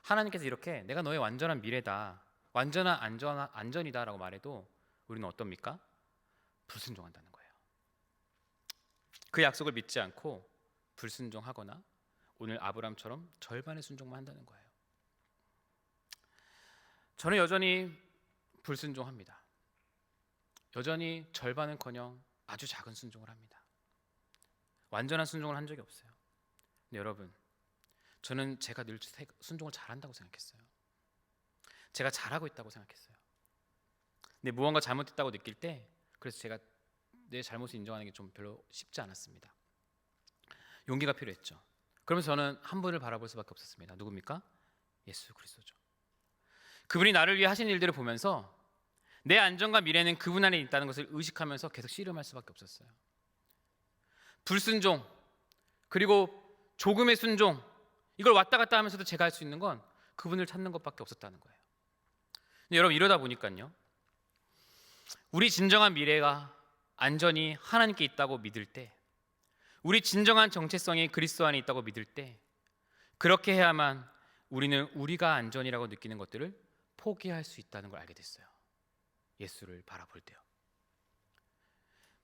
하나님께서 이렇게 내가 너의 완전한 미래다, 완전한 안전이다라고 말해도 우리는 어떻습니까? 불순종한다는 거예요. 그 약속을 믿지 않고 불순종하거나 오늘 아브라함처럼 절반의 순종만 한다는 거예요. 저는 여전히 불순종합니다. 여전히 절반은커녕 아주 작은 순종을 합니다. 완전한 순종을 한 적이 없어요. 근데 여러분, 저는 제가 늘 순종을 잘한다고 생각했어요. 제가 잘하고 있다고 생각했어요. 근데 무언가 잘못했다고 느낄 때, 그래서 제가 내 잘못을 인정하는 게 좀 별로 쉽지 않았습니다. 용기가 필요했죠. 그러면서 저는 한 분을 바라볼 수밖에 없었습니다. 누굽니까? 예수 그리스도죠. 그분이 나를 위해 하신 일들을 보면서 내 안전과 미래는 그분 안에 있다는 것을 의식하면서 계속 씨름할 수밖에 없었어요. 불순종, 그리고 조금의 순종, 이걸 왔다 갔다 하면서도 제가 할 수 있는 건 그분을 찾는 것밖에 없었다는 거예요. 근데 여러분, 이러다 보니까요, 우리 진정한 미래가 안전이 하나님께 있다고 믿을 때, 우리 진정한 정체성이 그리스도 안에 있다고 믿을 때, 그렇게 해야만 우리는 우리가 안전이라고 느끼는 것들을 포기할 수 있다는 걸 알게 됐어요. 예수를 바라볼 때요.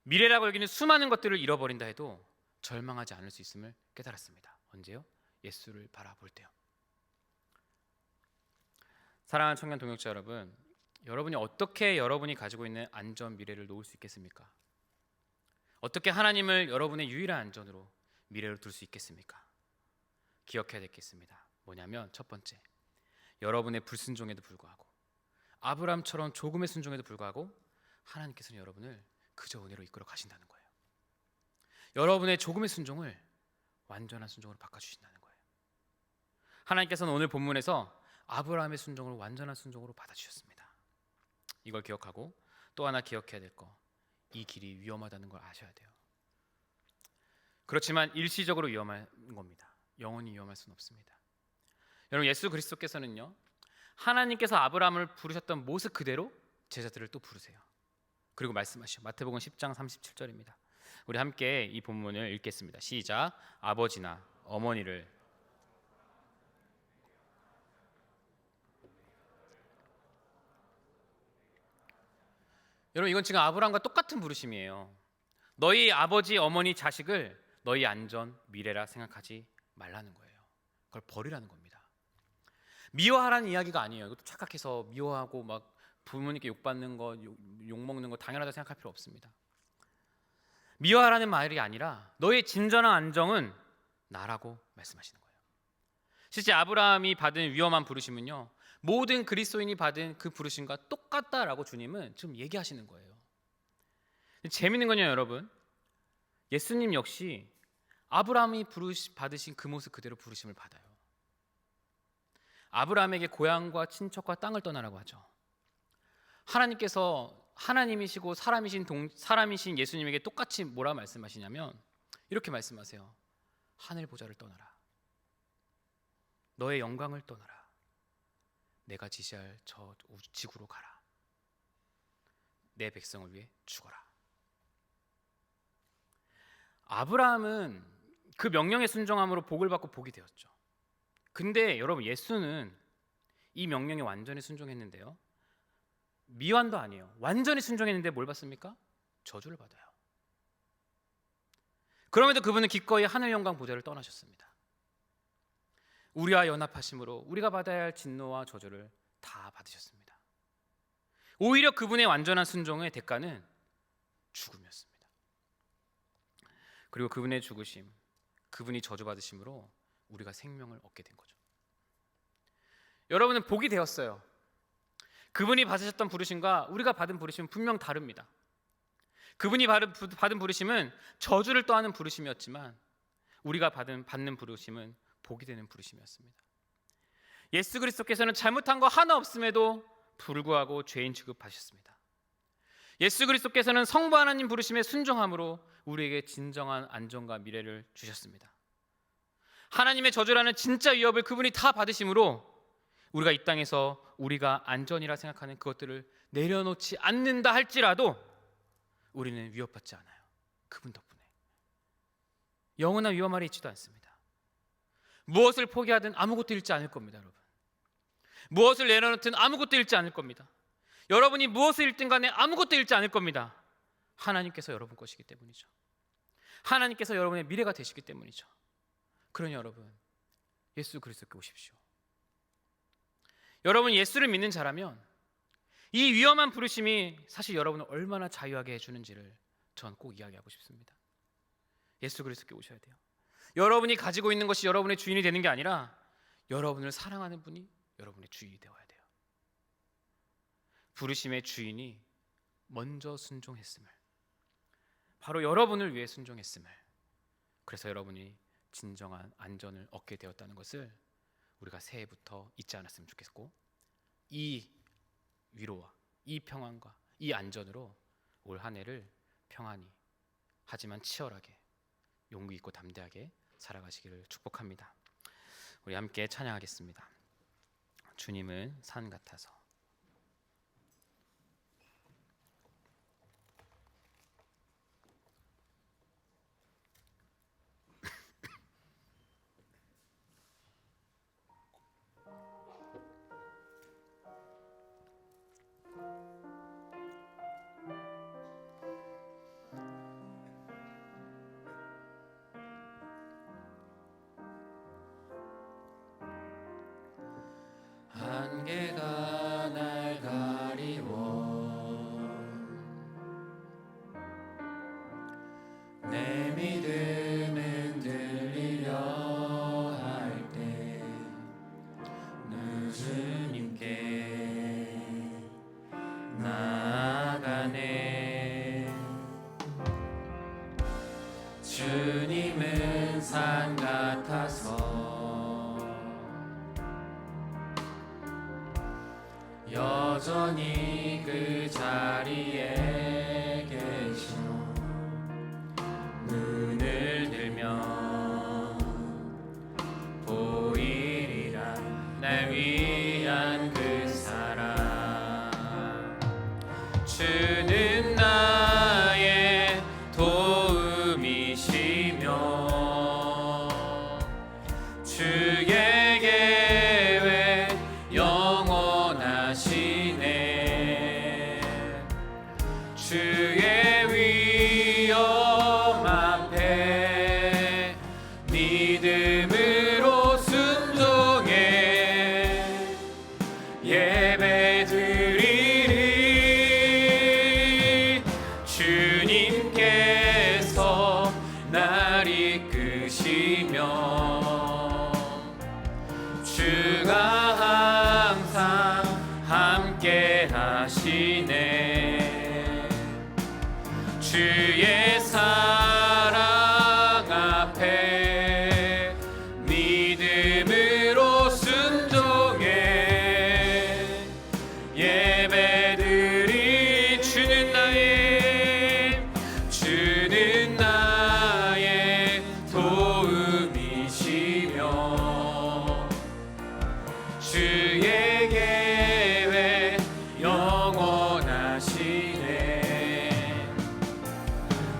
미래라고 여기는 수많은 것들을 잃어버린다 해도 절망하지 않을 수 있음을 깨달았습니다. 언제요? 예수를 바라볼 때요. 사랑하는 청년 동역자 여러분, 여러분이 어떻게 여러분이 가지고 있는 안전 미래를 놓을 수 있겠습니까? 어떻게 하나님을 여러분의 유일한 안전으로 미래로 둘 수 있겠습니까? 기억해야 되겠습니다. 뭐냐면 첫 번째, 여러분의 불순종에도 불구하고, 아브라함처럼 조금의 순종에도 불구하고 하나님께서는 여러분을 그저 은혜로 이끌어 가신다는 거예요. 여러분의 조금의 순종을 완전한 순종으로 바꿔주신다는 거예요. 하나님께서는 오늘 본문에서 아브라함의 순종을 완전한 순종으로 받아주셨습니다. 이걸 기억하고 또 하나 기억해야 될 거, 이 길이 위험하다는 걸 아셔야 돼요. 그렇지만 일시적으로 위험한 겁니다. 영원히 위험할 수는 없습니다. 여러분, 예수 그리스도께서는요, 하나님께서 아브라함을 부르셨던 모습 그대로 제자들을 또 부르세요. 그리고 말씀하시죠. 마태복음 10장 37절입니다. 우리 함께 이 본문을 읽겠습니다. 시작. 아버지나 어머니를 여러분, 이건 지금 아브라함과 똑같은 부르심이에요. 너희 아버지, 어머니, 자식을 너희 안전, 미래라 생각하지 말라는 거예요. 그걸 버리라는 겁니다. 미워하라는 이야기가 아니에요. 이것도 착각해서 미워하고 막 부모님께 욕받는 거, 욕먹는 거 당연하다 생각할 필요 없습니다. 미워하라는 말이 아니라 너의 진정한 안정은 나라고 말씀하시는 거예요. 실제 아브라함이 받은 위험한 부르심은요, 모든 그리스도인이 받은 그 부르심과 똑같다라고 주님은 지금 얘기하시는 거예요. 재밌는 건요, 여러분, 예수님 역시 아브라함이 받으신 그 모습 그대로 부르심을 받아요. 아브라함에게 고향과 친척과 땅을 떠나라고 하죠. 하나님께서 하나님이시고 사람이신 예수님에게 똑같이 뭐라 말씀하시냐면 이렇게 말씀하세요. 하늘 보좌를 떠나라. 너의 영광을 떠나라. 내가 지시할 저 지구로 가라. 내 백성을 위해 죽어라. 아브라함은 그 명령에 순종함으로 복을 받고 복이 되었죠. 근데 여러분, 예수는 이 명령에 완전히 순종했는데요, 미완도 아니에요. 완전히 순종했는데 뭘 받습니까? 저주를 받아요. 그럼에도 그분은 기꺼이 하늘 영광 보좌를 떠나셨습니다. 우리와 연합하심으로 우리가 받아야 할 진노와 저주를 다 받으셨습니다. 오히려 그분의 완전한 순종의 대가는 죽음이었습니다. 그리고 그분의 죽으심, 그분이 저주받으심으로 우리가 생명을 얻게 된 거죠. 여러분은 복이 되었어요. 그분이 받으셨던 부르심과 우리가 받은 부르심은 분명 다릅니다. 그분이 받은 부르심은 저주를 떠하는 부르심이었지만 우리가 받는 부르심은 복이 되는 부르심이었습니다. 예수 그리스도께서는 잘못한 거 하나 없음에도 불구하고 죄인 취급하셨습니다. 예수 그리스도께서는 성부 하나님 부르심에 순종함으로 우리에게 진정한 안전과 미래를 주셨습니다. 하나님의 저주라는 진짜 위협을 그분이 다 받으심으로 우리가 이 땅에서 우리가 안전이라 생각하는 그것들을 내려놓지 않는다 할지라도 우리는 위협받지 않아요. 그분 덕분에 영원한 위험 아래 있지도 않습니다. 무엇을 포기하든 아무것도 잃지 않을 겁니다. 여러분, 무엇을 내려놓든 아무것도 잃지 않을 겁니다. 여러분이 무엇을 잃든 간에 아무것도 잃지 않을 겁니다. 하나님께서 여러분 것이기 때문이죠. 하나님께서 여러분의 미래가 되시기 때문이죠. 그러니 여러분, 예수 그리스도께 오십시오. 여러분, 예수를 믿는 자라면 이 위험한 부르심이 사실 여러분을 얼마나 자유하게 해주는지를 전 꼭 이야기하고 싶습니다. 예수 그리스도께 오셔야 돼요. 여러분이 가지고 있는 것이 여러분의 주인이 되는 게 아니라 여러분을 사랑하는 분이 여러분의 주인이 되어야 돼요. 부르심의 주인이 먼저 순종했음을, 바로 여러분을 위해 순종했음을, 그래서 여러분이 진정한 안전을 얻게 되었다는 것을 우리가 새해부터 잊지 않았으면 좋겠고, 이 위로와 이 평안과 이 안전으로 올 한 해를 평안히 하지만 치열하게 용기 있고 담대하게 살아가시기를 축복합니다. 우리 함께 찬양하겠습니다. 주님은 산 같아서. 안개가 날 가리워 주님은 산 같아서 여전히 그 자리에 계시오. 눈을 들면 보이리라 날 위한 그 사랑. 주는 나의 도움이시며 주의 계획 영원하시네. 주의 위엄 앞에 믿음으로 순종해 예배드리리. 주님께서 날 이끄시며 주가 항상 함께 하시네. 주의 사랑 앞에 믿음으로 순종해 예배드리. 주는 나의 도움이시며 주의 계획 영원하시네.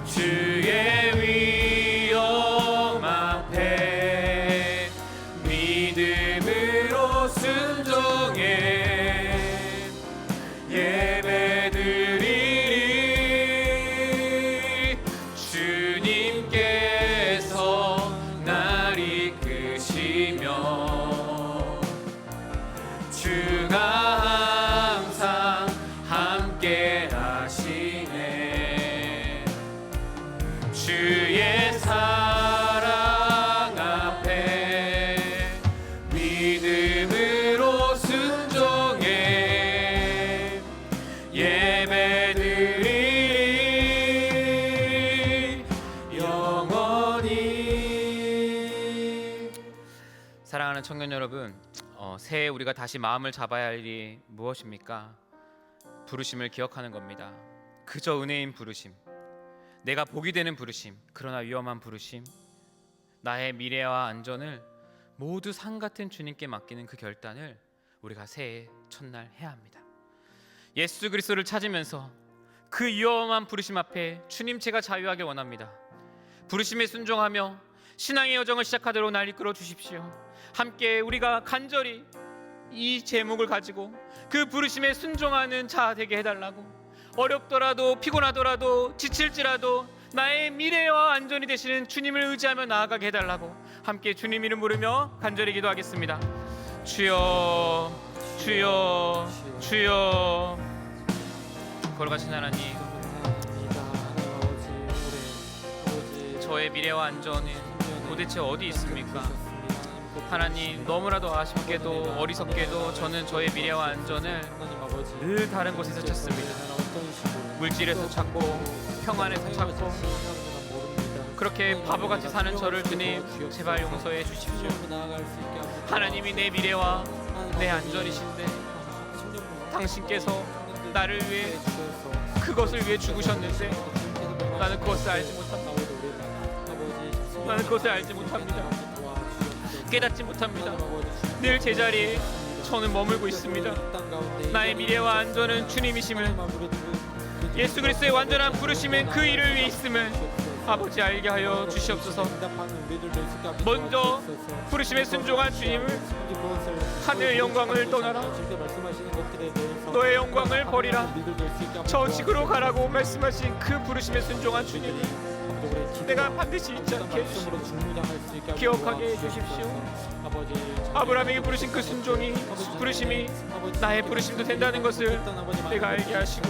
주의 위엄 앞에 믿음으로 순종해 예배드리리. 주님께서 날 이끄시며 주가 항상 함께 하시네. 주의 사랑 앞에 믿음으로 순종해 예배드리리 영원히. 사랑하는 청년 여러분, 새해 우리가 다시 마음을 잡아야 할 일이 무엇입니까? 부르심을 기억하는 겁니다. 그저 은혜인 부르심, 내가 복이 되는 부르심, 그러나 위험한 부르심, 나의 미래와 안전을 모두 산 같은 주님께 맡기는 그 결단을 우리가 새해 첫날 해야 합니다. 예수 그리스도를 찾으면서 그 위험한 부르심 앞에 주님 제가 자유하길 원합니다. 부르심에 순종하며 신앙의 여정을 시작하도록 날 이끌어 주십시오. 함께 우리가 간절히 이 제목을 가지고 그 부르심에 순종하는 자 되게 해달라고, 어렵더라도 피곤하더라도 지칠지라도 나의 미래와 안전이 되시는 주님을 의지하며 나아가게 해달라고 함께 주님 이름 부르며 간절히 기도하겠습니다. 주여 주여 주여. 걸어가신 하나님, 저의 미래와 안전은 도대체 어디 있습니까? 하나님, 너무나도 아쉽게도 어리석게도 저는 저의 미래와 안전을 늘 다른 곳에서 찾습니다. 물질에서 찾고 평안에서 찾고 그렇게 바보같이 사는 저를 주님 제발 용서해 주십시오. 하나님이 내 미래와 내 안전이신데 당신께서 나를 위해 그것을 위해 죽으셨는데 나는 그것을 알지 못합니다. 나는 그것을 알지 못합니다. 깨닫지 못합니다. 늘 제자리에 저는 머물고 있습니다. 나의 미래와 안전은 주님이심을, 예수 그리스도의 완전한 부르심은 그 일을 위해 있음을 아버지 알게 하여 주시옵소서. 먼저 부르심에 순종한 주님을, 하늘 영광을 떠나라, 너의 영광을 버리라, 저 지구로 가라고 말씀하신 그 부르심에 순종한 주님, 내가 반드시 잊지 않게 해주시고 기억하게 해주십시오. 아브라함에게 부르신 그 순종이, 부르심이 나의 부르심도 된다는 것을 내가 알게 하시고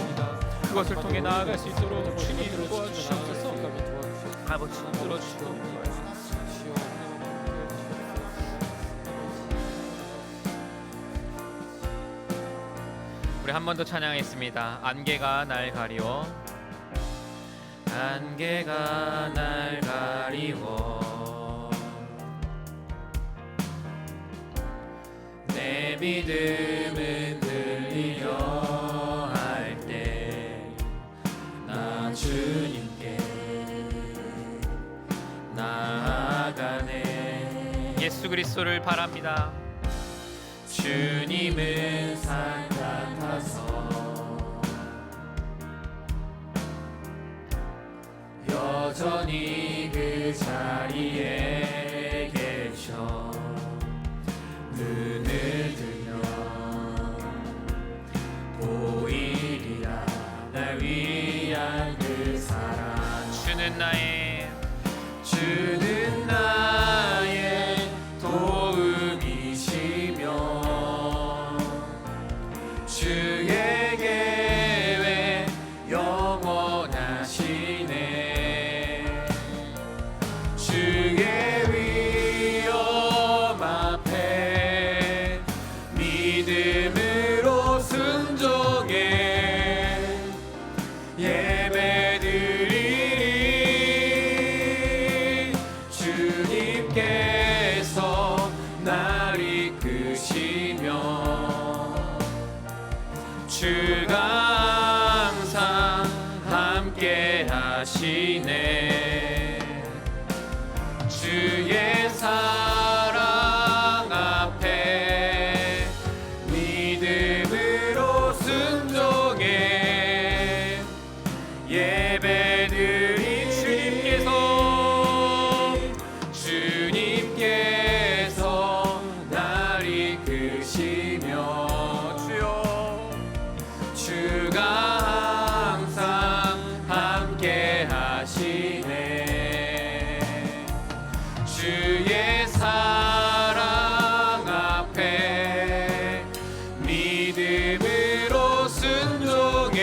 그것을 통해 나아갈 수 있도록 주님 도와주시옵소서. 아버지 들어주시고 우리 한 번 더 찬양하겠습니다. 안개가 날 가리워, 안개가 날 가리워 미워 내 믿음은 들리려 할 때 나 주님께 나아가네. 예수 그리스도를 바랍니다. 주님은 산 같아서 여전히 그 자리에 계셔 눈을 들면 보이리라 날 위한 그 사랑. 주는 나의 도움이시며 주의 계획 영원하시네. 주의 위엄 앞에 믿음으로 순종해 예배드리리. 주님께서 날 이끄시며 주가 항상 함께 하시네. 주의 사랑 앞에 믿음으로 순종해 예배드린 주님께서 날 이끄시며 주가 항상 함께 하시네. 주의 사랑 앞에 믿음으로 순종해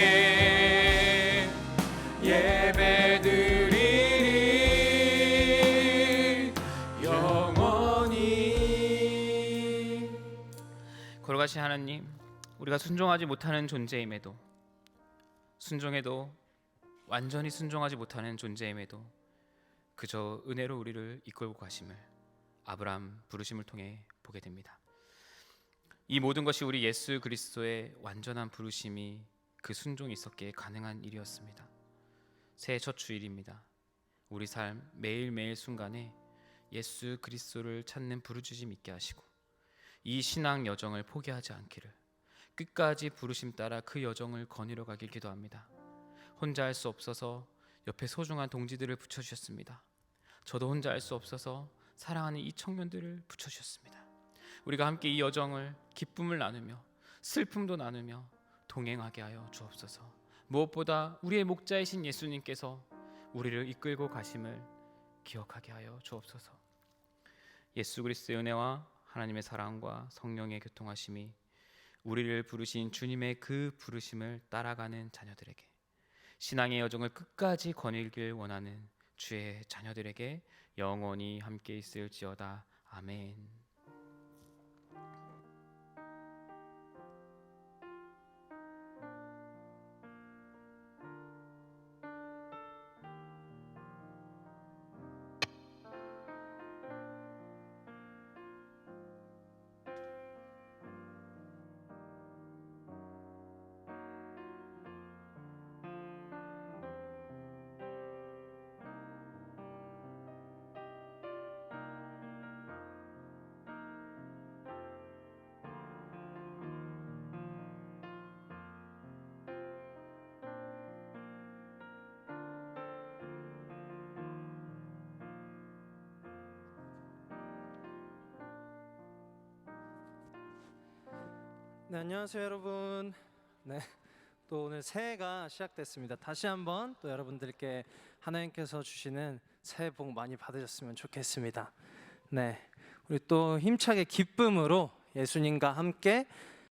예배드리리 영원히. 걸어가신 하나님, 우리가 순종하지 못하는 존재임에도, 순종해도 완전히 순종하지 못하는 존재임에도 그저 은혜로 우리를 이끌고 가심을 아브라함 부르심을 통해 보게 됩니다. 이 모든 것이 우리 예수 그리스도의 완전한 부르심이 그 순종이 있었기에 가능한 일이었습니다. 새해 첫 주일입니다. 우리 삶 매일매일 순간에 예수 그리스도를 찾는 부르짖음 있게 하시고 이 신앙 여정을 포기하지 않기를, 끝까지 부르심 따라 그 여정을 거닐어 가길 기도합니다. 혼자 할 수 없어서 옆에 소중한 동지들을 붙여주셨습니다. 저도 혼자 할 수 없어서 사랑하는 이 청년들을 붙여주셨습니다. 우리가 함께 이 여정을 기쁨을 나누며 슬픔도 나누며 동행하게 하여 주옵소서. 무엇보다 우리의 목자이신 예수님께서 우리를 이끌고 가심을 기억하게 하여 주옵소서. 예수 그리스도의 은혜와 하나님의 사랑과 성령의 교통하심이 우리를 부르신 주님의 그 부르심을 따라가는 자녀들에게, 신앙의 여정을 끝까지 거닐길 원하는 주의 자녀들에게 영원히 함께 있을지어다. 아멘. 네, 안녕하세요 여러분. 네, 또 오늘 새해가 시작됐습니다. 다시 한번 또 여러분들께 하나님께서 주시는 새해 복 많이 받으셨으면 좋겠습니다. 네, 우리 또 힘차게 기쁨으로 예수님과 함께